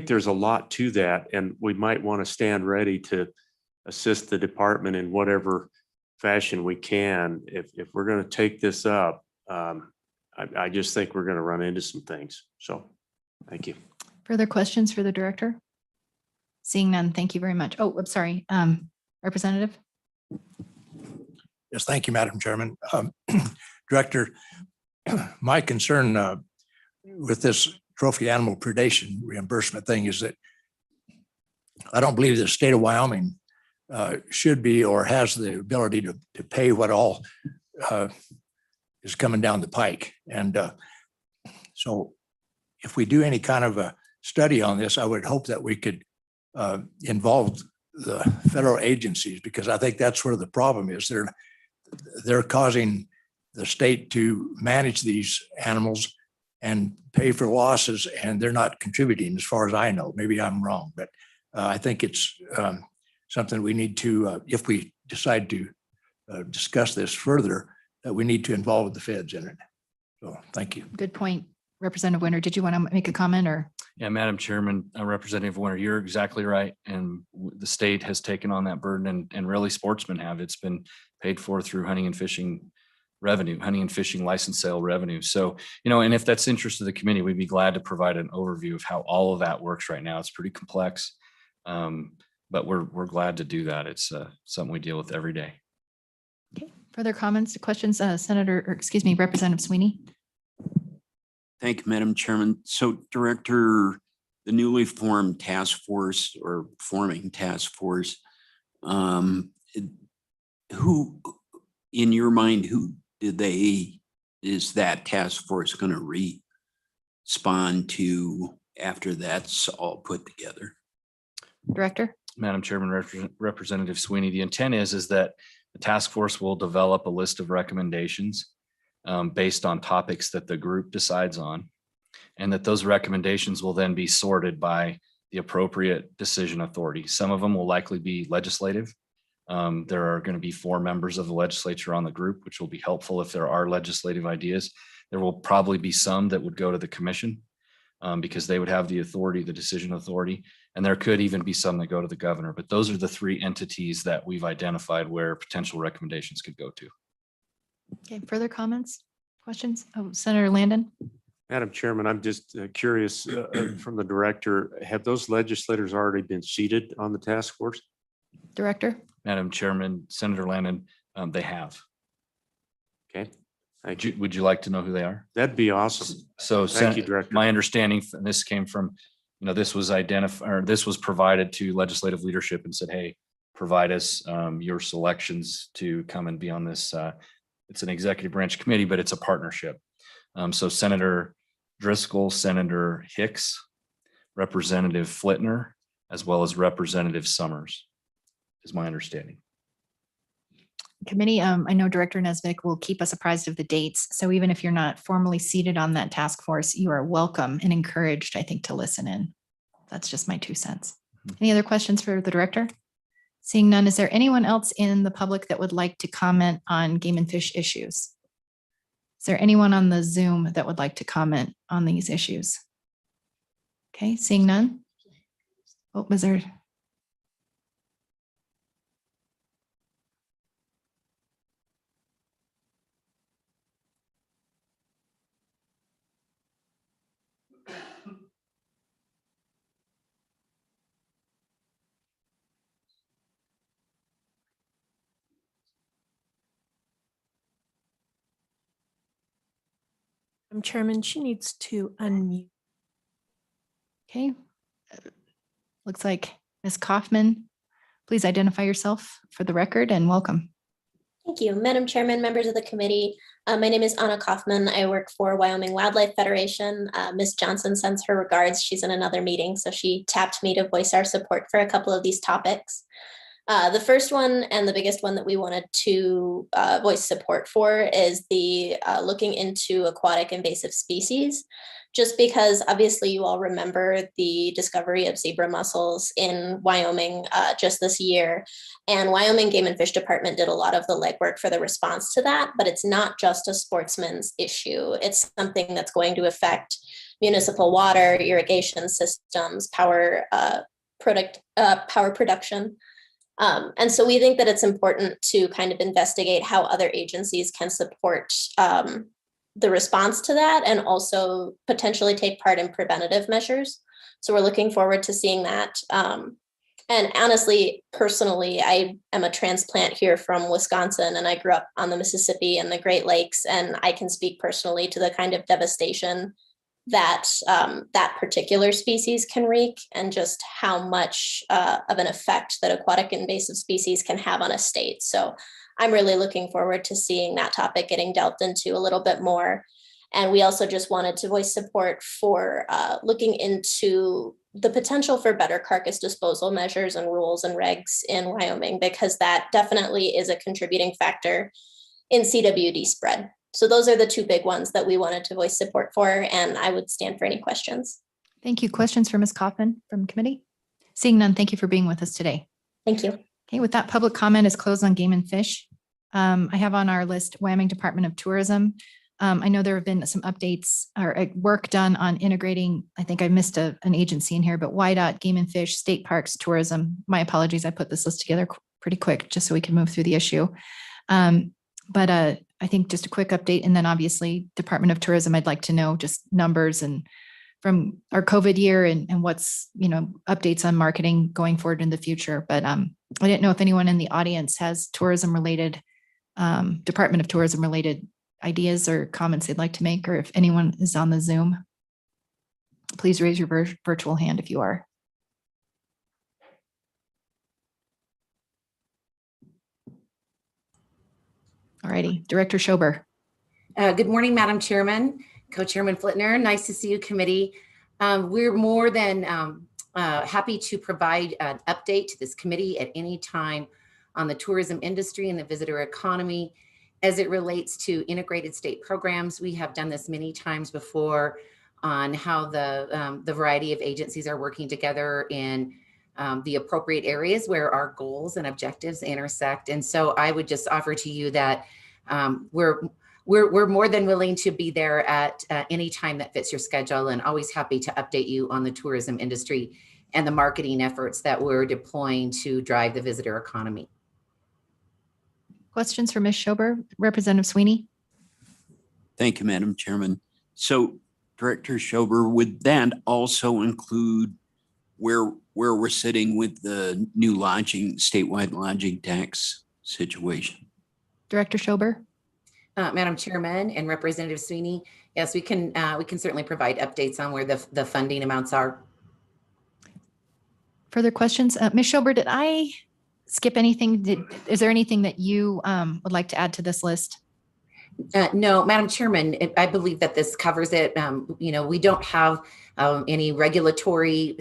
there's a lot to that, and we might want to stand ready to assist the department in whatever fashion we can. If we're going to take this up, I just think we're going to run into some things. So thank you. Further questions for the director? Seeing none, thank you very much. Oh, I'm sorry. Representative? Yes, thank you, Madam Chairman. Director, my concern with this trophy animal predation reimbursement thing is that I don't believe the state of Wyoming should be or has the ability to pay what all is coming down the pike. And so if we do any kind of a study on this, I would hope that we could involve the federal agencies, because I think that's where the problem is. They're causing the state to manage these animals and pay for losses, and they're not contributing as far as I know. Maybe I'm wrong, but I think it's something we need to, if we decide to discuss this further, that we need to involve the feds in it. So thank you. Good point. Representative Winter, did you want to make a comment or? Yeah, Madam Chairman, Representative Winter, you're exactly right. And the state has taken on that burden, and really sportsmen have. It's been paid for through hunting and fishing revenue, hunting and fishing license sale revenue. So, and if that's interest of the committee, we'd be glad to provide an overview of how all of that works right now. It's pretty complex, but we're glad to do that. It's something we deal with every day. Okay. Further comments, questions, Representative Sweeney? Thank you, Madam Chairman. So, Director, the newly formed task force or forming task force, who, in your mind, is that task force going to respond to after that's all put together? Director? Madam Chairman, Representative Sweeney, the intent is that the task force will develop a list of recommendations based on topics that the group decides on, and that those recommendations will then be sorted by the appropriate decision authority. Some of them will likely be legislative. There are going to be 4 members of the legislature on the group, which will be helpful if there are legislative ideas. There will probably be some that would go to the commission because they would have the authority, the decision authority. And there could even be some that go to the governor, but those are the 3 entities that we've identified where potential recommendations could go to. Okay, further comments, questions? Oh, Senator Landon. Madam Chairman, I'm just curious from the director, have those legislators already been seated on the task force? Director. Madam Chairman, Senator Landon, they have. Okay. Would you like to know who they are? That'd be awesome. So Thank you, Director. My understanding, and this came from, this was identified, or this was provided to legislative leadership and said, hey, provide us your selections to come and be on this. It's an executive branch committee, but it's a partnership. So Senator Driscoll, Senator Hicks, Representative Flitner, as well as Representative Summers, is my understanding. Committee, I know Director Nesbitt will keep us apprised of the dates. So even if you're not formally seated on that task force, you are welcome and encouraged, I think, to listen in. That's just my 2 cents. Any other questions for the director? Seeing none, is there anyone else in the public that would like to comment on game and fish issues? Is there anyone on the Zoom that would like to comment on these issues? Okay, seeing none. Oh, was there? Madam Chairman, she needs to unmute. Okay. Looks like Ms. Kaufman, please identify yourself for the record and welcome. Thank you, Madam Chairman, members of the committee. My name is Anna Kaufman. I work for Wyoming Wildlife Federation. Ms. Johnson sends her regards. She's in another meeting, so she tapped me to voice our support for a couple of these topics. The first one and the biggest one that we wanted to voice support for is the looking into aquatic invasive species, just because obviously you all remember the discovery of zebra mussels in Wyoming just this year. And Wyoming Game and Fish Department did a lot of the legwork for the response to that, but it's not just a sportsman's issue. It's something that's going to affect municipal water, irrigation systems, power production. And so we think that it's important to kind of investigate how other agencies can support the response to that and also potentially take part in preventative measures. So we're looking forward to seeing that. And honestly, personally, I am a transplant here from Wisconsin, and I grew up on the Mississippi and the Great Lakes, and I can speak personally to the kind of devastation that that particular species can wreak and just how much of an effect that aquatic invasive species can have on a state. So I'm really looking forward to seeing that topic getting delved into a little bit more. And we also just wanted to voice support for looking into the potential for better carcass disposal measures and rules and regs in Wyoming, because that definitely is a contributing factor in CWD spread. So those are the 2 big ones that we wanted to voice support for, and I would stand for any questions. Thank you. Questions for Ms. Kaufman from committee? Seeing none, thank you for being with us today. Thank you. Okay, with that, public comment is closed on game and fish. I have on our list Wyoming Department of Tourism. I know there have been some updates or work done on integrating, I think I missed an agency in here, but YDOT, Game and Fish, State Parks, Tourism. My apologies, I put this list together pretty quick just so we can move through the issue. But I think just a quick update, and then obviously Department of Tourism, I'd like to know just numbers and from our COVID year and what's, updates on marketing going forward in the future. But I didn't know if anyone in the audience has tourism related, Department of Tourism related ideas or comments they'd like to make, or if anyone is on the Zoom, please raise your virtual hand if you are. All righty, Director Schober. Good morning, Madam Chairman, Co-Chairman Flitner. Nice to see you, committee. We're more than happy to provide an update to this committee at any time on the tourism industry and the visitor economy as it relates to integrated state programs. We have done this many times before on how the variety of agencies are working together in the appropriate areas where our goals and objectives intersect. And so I would just offer to you that we're more than willing to be there at any time that fits your schedule, and always happy to update you on the tourism industry and the marketing efforts that we're deploying to drive the visitor economy. Questions for Ms. Schober, Representative Sweeney? Thank you, Madam Chairman. So Director Schober, would that also include where we're sitting with the new statewide lodging tax situation? Director Schober? Madam Chairman and Representative Sweeney, yes, we can certainly provide updates on where the funding amounts are. Further questions? Ms. Schober, did I skip anything? Is there anything that you would like to add to this list? No, Madam Chairman, I believe that this covers it. We don't have any regulatory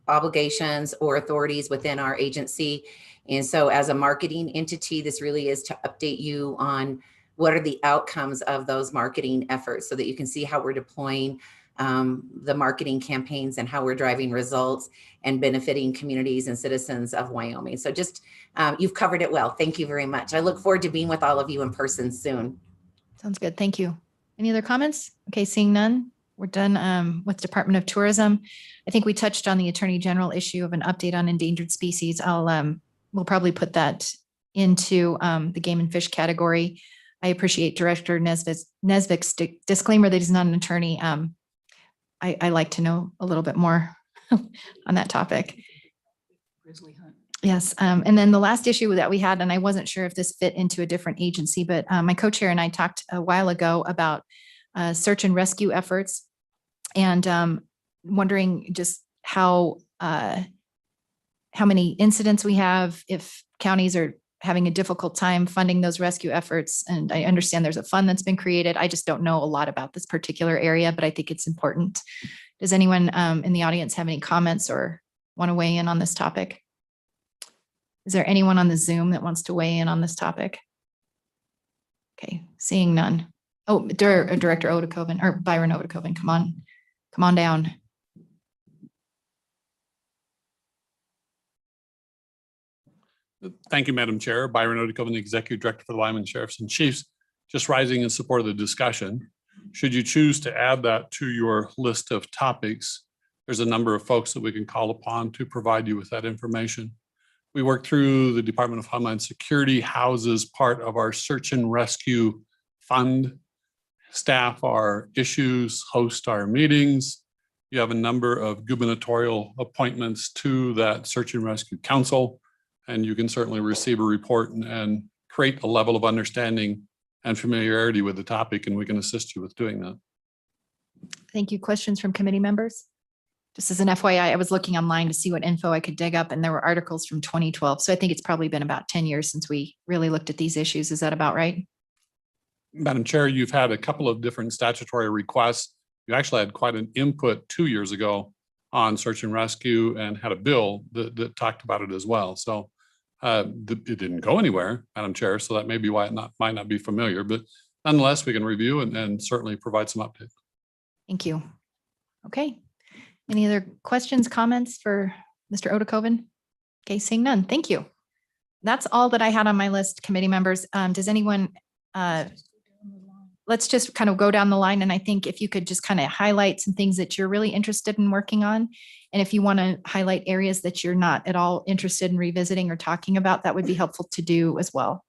obligations or authorities within our agency. And so as a marketing entity, this really is to update you on what are the outcomes of those marketing efforts so that you can see how we're deploying the marketing campaigns and how we're driving results and benefiting communities and citizens of Wyoming. So just, you've covered it well. Thank you very much. I look forward to being with all of you in person soon. Sounds good. Thank you. Any other comments? Okay, seeing none, we're done with Department of Tourism. I think we touched on the Attorney General issue of an update on endangered species. We'll probably put that into the game and fish category. I appreciate Director Nesbitt's disclaimer that he's not an attorney. I like to know a little bit more on that topic. Grizzly hunt. Yes. And then the last issue that we had, and I wasn't sure if this fit into a different agency, but my co-chair and I talked a while ago about search and rescue efforts, and wondering just how many incidents we have, if counties are having a difficult time funding those rescue efforts. And I understand there's a fund that's been created. I just don't know a lot about this particular area, but I think it's important. Does anyone in the audience have any comments or want to weigh in on this topic? Is there anyone on the Zoom that wants to weigh in on this topic? Okay, seeing none. Oh, Director Odekoven or Byron Odekoven, come on down. Thank you, Madam Chair. Byron Odekoven, Executive Director for the Wyoming Sheriffs and Chiefs, just rising in support of the discussion. Should you choose to add that to your list of topics, there's a number of folks that we can call upon to provide you with that information. We work through the Department of Homeland Security, houses part of our search and rescue fund. Staff our issues, host our meetings. You have a number of gubernatorial appointments to that search and rescue council, and you can certainly receive a report and create a level of understanding and familiarity with the topic, and we can assist you with doing that. Thank you. Questions from committee members? Just as an FYI, I was looking online to see what info I could dig up, and there were articles from 2012. So I think it's probably been about 10 years since we really looked at these issues. Is that about right? Madam Chair, you've had a couple of different statutory requests. You actually had quite an input 2 years ago on search and rescue and had a bill that talked about it as well. So it didn't go anywhere, Madam Chair, so that may be why it might not be familiar, but nonetheless, we can review and certainly provide some updates. Thank you. Okay. Any other questions, comments for Mr. Odekoven? Okay, seeing none. Thank you. That's all that I had on my list, committee members. Does anyone, let's just kind of go down the line. And I think if you could just kind of highlight some things that you're really interested in working on. And if you want to highlight areas that you're not at all interested in revisiting or talking about, that would be helpful to do as well.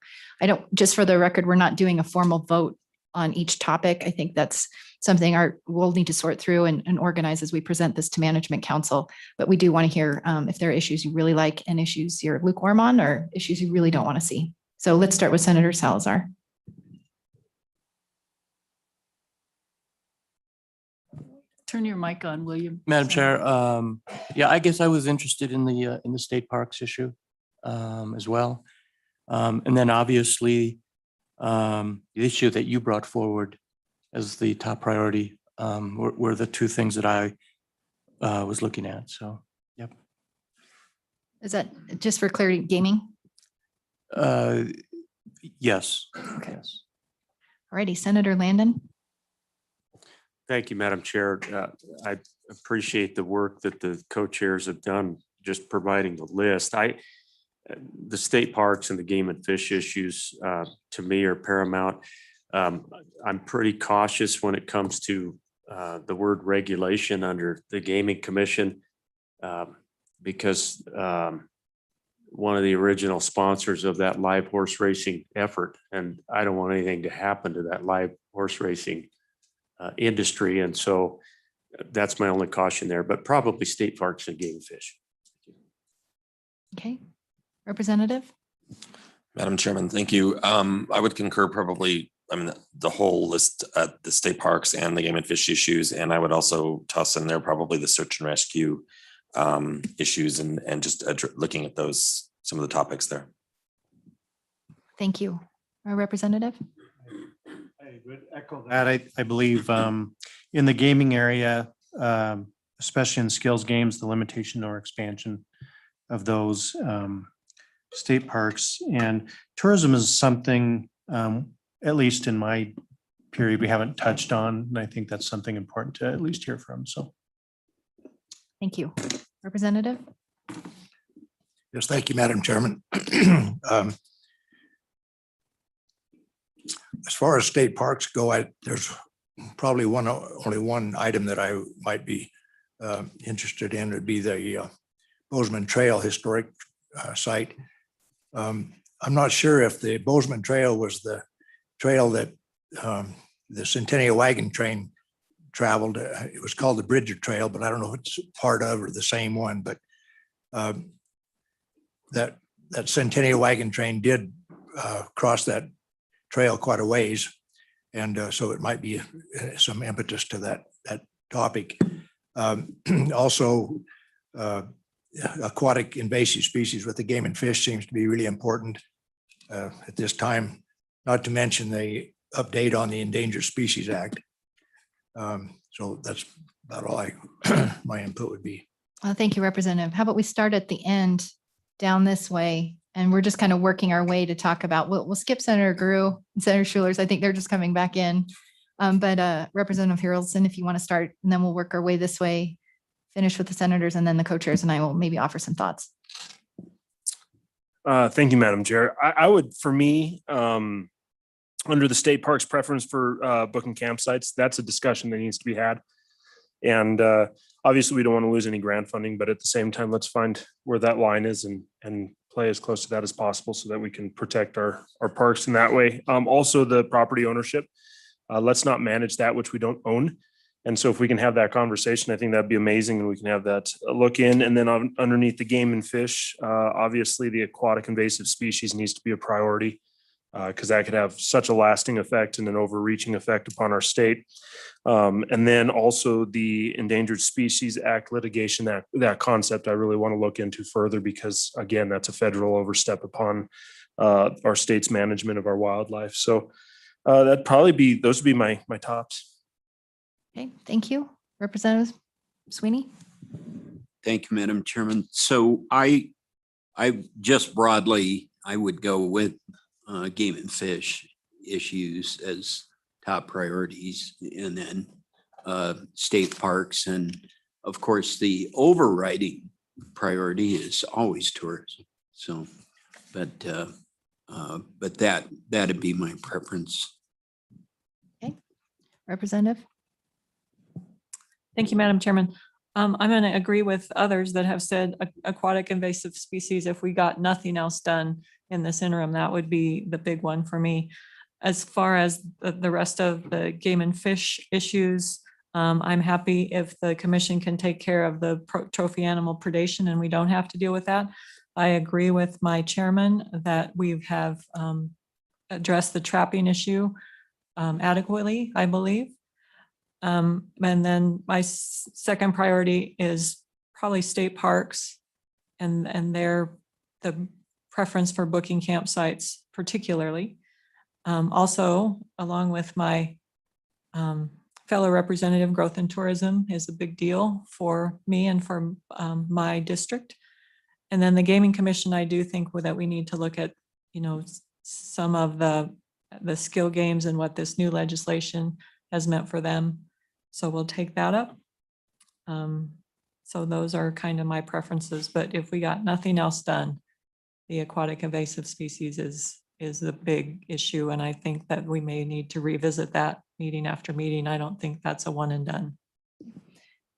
Just for the record, we're not doing a formal vote on each topic. I think that's something we'll need to sort through and organize as we present this to Management Council. But we do want to hear if there are issues you really like and issues you're lukewarm on or issues you really don't want to see. So let's start with Senator Salazar. Turn your mic on, will you? Madam Chair, yeah, I guess I was interested in the state parks issue as well. And then obviously the issue that you brought forward as the top priority were the two things that I was looking at. So Is that just for clarity, gaming? Yes. Okay. Yes. Alrighty, Senator Landon. Thank you, Madam Chair. I appreciate the work that the co-chairs have done, just providing the list. The state parks and the game and fish issues to me are paramount. I'm pretty cautious when it comes to the word regulation under the Gaming Commission because one of the original sponsors of that live horse racing effort, and I don't want anything to happen to that live horse racing industry. And so that's my only caution there, but probably state parks and game and fish. Okay, Representative. Madam Chairman, thank you. I would concur probably, I mean, the whole list, the state parks and the game and fish issues, and I would also toss in there probably the search and rescue issues and just looking at those, some of the topics there. Thank you. Our representative. I would echo that. I believe in the gaming area, especially in skills games, the limitation or expansion of those state parks and tourism is something, at least in my period, we haven't touched on. And I think that's something important to at least hear from. So. Thank you. Representative. Yes, thank you, Madam Chairman. As far as state parks go, there's probably only one item that I might be interested in would be the Bozeman Trail historic site. I'm not sure if the Bozeman Trail was the trail that the Centennial Wagon Train traveled. It was called the Bridger Trail, but I don't know if it's part of or the same one, but that Centennial Wagon Train did cross that trail quite a ways. And so it might be some impetus to that topic. Also, aquatic invasive species with the game and fish seems to be really important at this time, not to mention the update on the Endangered Species Act. So that's about all my input would be. Thank you, Representative. How about we start at the end down this way? And we're just kind of working our way to talk about, we'll skip Senator Grew and Senator Schulers. I think they're just coming back in. But Representative Harrelson, if you want to start, and then we'll work our way this way, finish with the senators and then the co-chairs, and I will maybe offer some thoughts. Thank you, Madam Chair. I would, for me, under the state parks preference for booking campsites, that's a discussion that needs to be had. And obviously we don't want to lose any grant funding, but at the same time, let's find where that line is and play as close to that as possible so that we can protect our parks in that way. Also the property ownership, let's not manage that which we don't own. And so if we can have that conversation, I think that'd be amazing and we can have that look in. And then underneath the game and fish, obviously the aquatic invasive species needs to be a priority because that could have such a lasting effect and an overreaching effect upon our state. And then also the Endangered Species Act litigation, that concept I really want to look into further because again, that's a federal overstep upon our state's management of our wildlife. So that'd probably be, those would be my tops. Okay, thank you. Representative Sweeney. Thank you, Madam Chairman. So I just broadly, I would go with game and fish issues as top priorities and then state parks. And of course, the overriding priority is always tourism. So, but that'd be my preference. Okay, Representative. Thank you, Madam Chairman. I'm going to agree with others that have said aquatic invasive species. If we got nothing else done in this interim, that would be the big one for me. As far as the rest of the game and fish issues, I'm happy if the commission can take care of the trophy animal predation and we don't have to deal with that. I agree with my chairman that we have addressed the trapping issue adequately, I believe. And then my second priority is probably state parks and the preference for booking campsites particularly. Also, along with my fellow representative, growth and tourism is a big deal for me and for my district. And then the Gaming Commission, I do think that we need to look at, you know, some of the skill games and what this new legislation has meant for them. So we'll take that up. So those are kind of my preferences, but if we got nothing else done, the aquatic invasive species is the big issue. And I think that we may need to revisit that meeting after meeting. I don't think that's a one and done.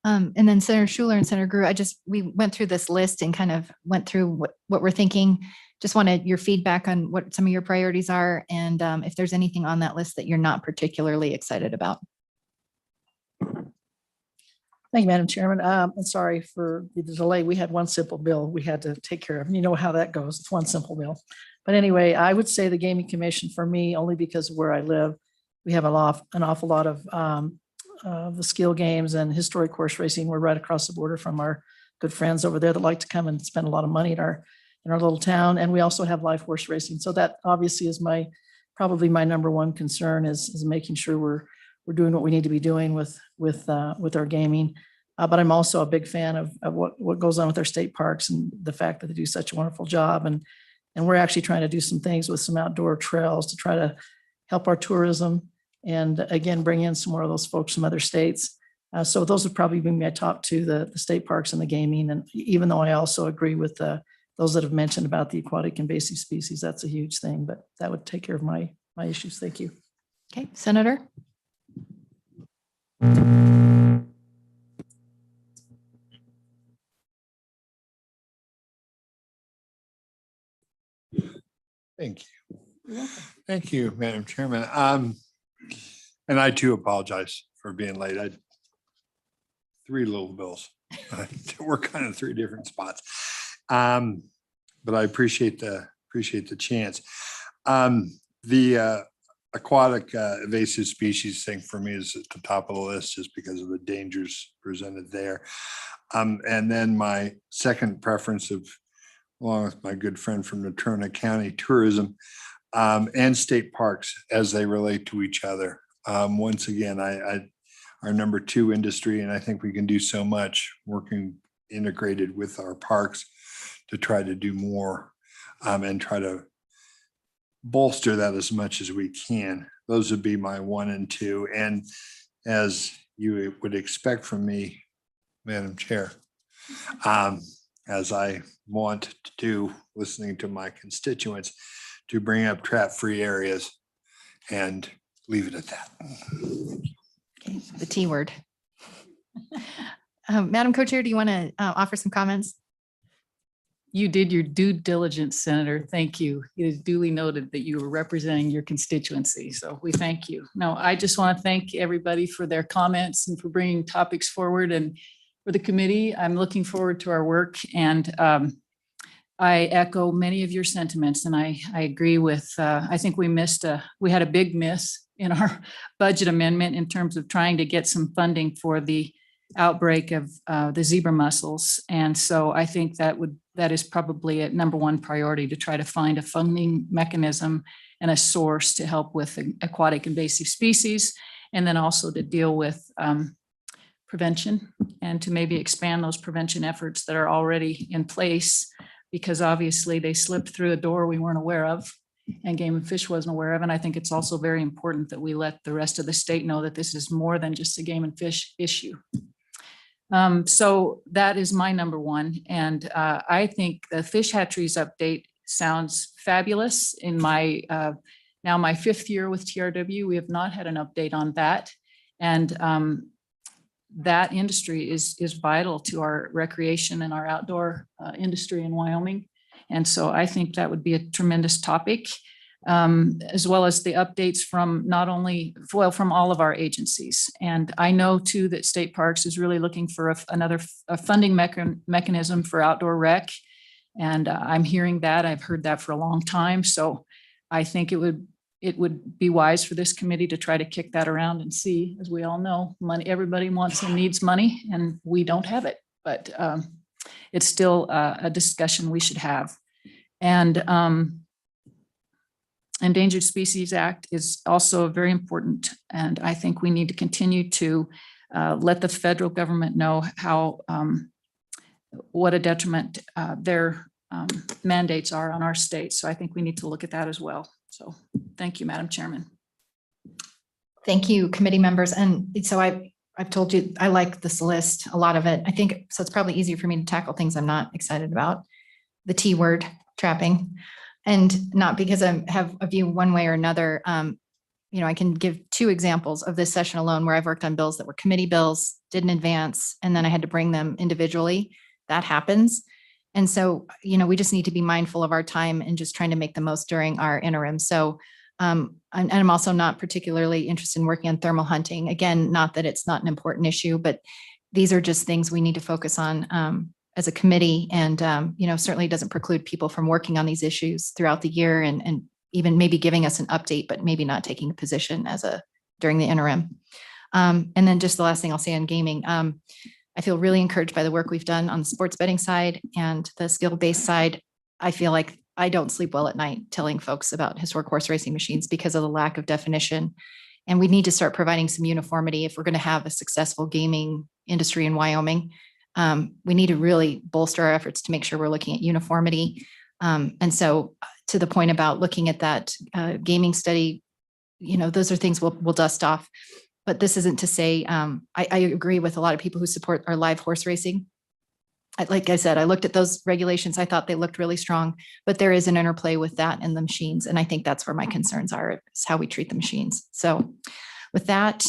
And then Senator Schuler and Senator Grew, we went through this list and kind of went through what we're thinking. Just wanted your feedback on what some of your priorities are, and if there's anything on that list that you're not particularly excited about. Thank you, Madam Chairman. I'm sorry for the delay. We had one simple bill we had to take care of. You know how that goes. It's one simple bill. But anyway, I would say the Gaming Commission for me, only because of where I live, we have an awful lot of the skill games and historic horse racing. We're right across the border from our good friends over there that like to come and spend a lot of money in our little town. And we also have live horse racing. So that obviously is probably my number one concern is making sure we're doing what we need to be doing with our gaming. But I'm also a big fan of what goes on with our state parks and the fact that they do such a wonderful job. And we're actually trying to do some things with some outdoor trails to try to help our tourism and again, bring in some more of those folks from other states. So those would probably be my top two, the state parks and the gaming. And even though I also agree with those that have mentioned about the aquatic invasive species, that's a huge thing, but that would take care of my issues. Thank you. Okay, Senator. Thank you. Thank you, Madam Chairman. And I too apologize for being late. I had 3 little bills. We're kind of 3 different spots. But I appreciate the chance. The aquatic invasive species thing for me is at the top of the list just because of the dangers presented there. And then my second preference along with my good friend from Natrona County Tourism and state parks as they relate to each other. Once again, our number 2 industry, and I think we can do so much working integrated with our parks to try to do more and try to bolster that as much as we can. Those would be my 1 and 2. And as you would expect from me, Madam Chair, as I want to do, listening to my constituents, to bring up trap-free areas and leave it at that. Okay, the T word. Madam Co-Chair, do you want to offer some comments? You did your due diligence, Senator. Thank you. It is duly noted that you were representing your constituency. So we thank you. No, I just want to thank everybody for their comments and for bringing topics forward. And for the committee, I'm looking forward to our work. And I echo many of your sentiments. And I agree with, I think we had a big miss in our budget amendment in terms of trying to get some funding for the outbreak of the zebra mussels. And so I think that is probably a number 1 priority, to try to find a funding mechanism and a source to help with aquatic invasive species, and then also to deal with prevention and to maybe expand those prevention efforts that are already in place, because obviously they slipped through a door we weren't aware of and Game and Fish wasn't aware of. And I think it's also very important that we let the rest of the state know that this is more than just a Game and Fish issue. So that is my number 1. And I think the fish hatcheries update sounds fabulous. In my now my 5th year with TRW, we have not had an update on that. And that industry is vital to our recreation and our outdoor industry in Wyoming. And so I think that would be a tremendous topic, as well as the updates from from all of our agencies. And I know too that State Parks is really looking for another funding mechanism for outdoor rec. And I'm hearing that. I've heard that for a long time. So I think it would be wise for this committee to try to kick that around and see, as we all know, money, everybody wants and needs money, and we don't have it. But it's still a discussion we should have. And Endangered Species Act is also very important. And I think we need to continue to let the federal government know how what a detriment their mandates are on our state. So I think we need to look at that as well. So thank you, Madam Chairman. Thank you, committee members. And so I've told you, I like this list, a lot of it. I think, so it's probably easier for me to tackle things I'm not excited about. The T word, trapping, and not because I have a view one way or another. I can give 2 examples of this session alone where I've worked on bills that were committee bills, didn't advance, and then I had to bring them individually. That happens. And so, we just need to be mindful of our time and just trying to make the most during our interim. So, and I'm also not particularly interested in working on thermal hunting. Again, not that it's not an important issue, but these are just things we need to focus on as a committee. And, certainly doesn't preclude people from working on these issues throughout the year and even maybe giving us an update, but maybe not taking a position during the interim. And then just the last thing I'll say on gaming. I feel really encouraged by the work we've done on the sports betting side and the skill-based side. I feel like I don't sleep well at night telling folks about historic horse racing machines because of the lack of definition. And we need to start providing some uniformity if we're going to have a successful gaming industry in Wyoming. We need to really bolster our efforts to make sure we're looking at uniformity. And so to the point about looking at that gaming study, those are things we'll dust off. But this isn't to say, I agree with a lot of people who support our live horse racing. Like I said, I looked at those regulations. I thought they looked really strong, but there is an interplay with that and the machines. And I think that's where my concerns are, is how we treat the machines. So with that,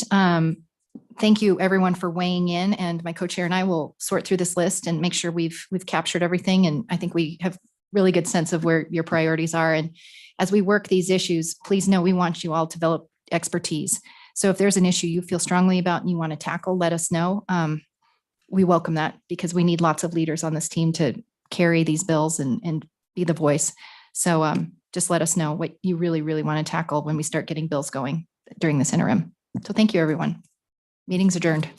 thank you everyone for weighing in, and my co-chair and I will sort through this list and make sure we've captured everything. And I think we have really good sense of where your priorities are. And as we work these issues, please know we want you all to develop expertise. So if there's an issue you feel strongly about and you want to tackle, let us know. We welcome that because we need lots of leaders on this team to carry these bills and be the voice. So just let us know what you really, really want to tackle when we start getting bills going during this interim. So thank you, everyone. Meeting's adjourned.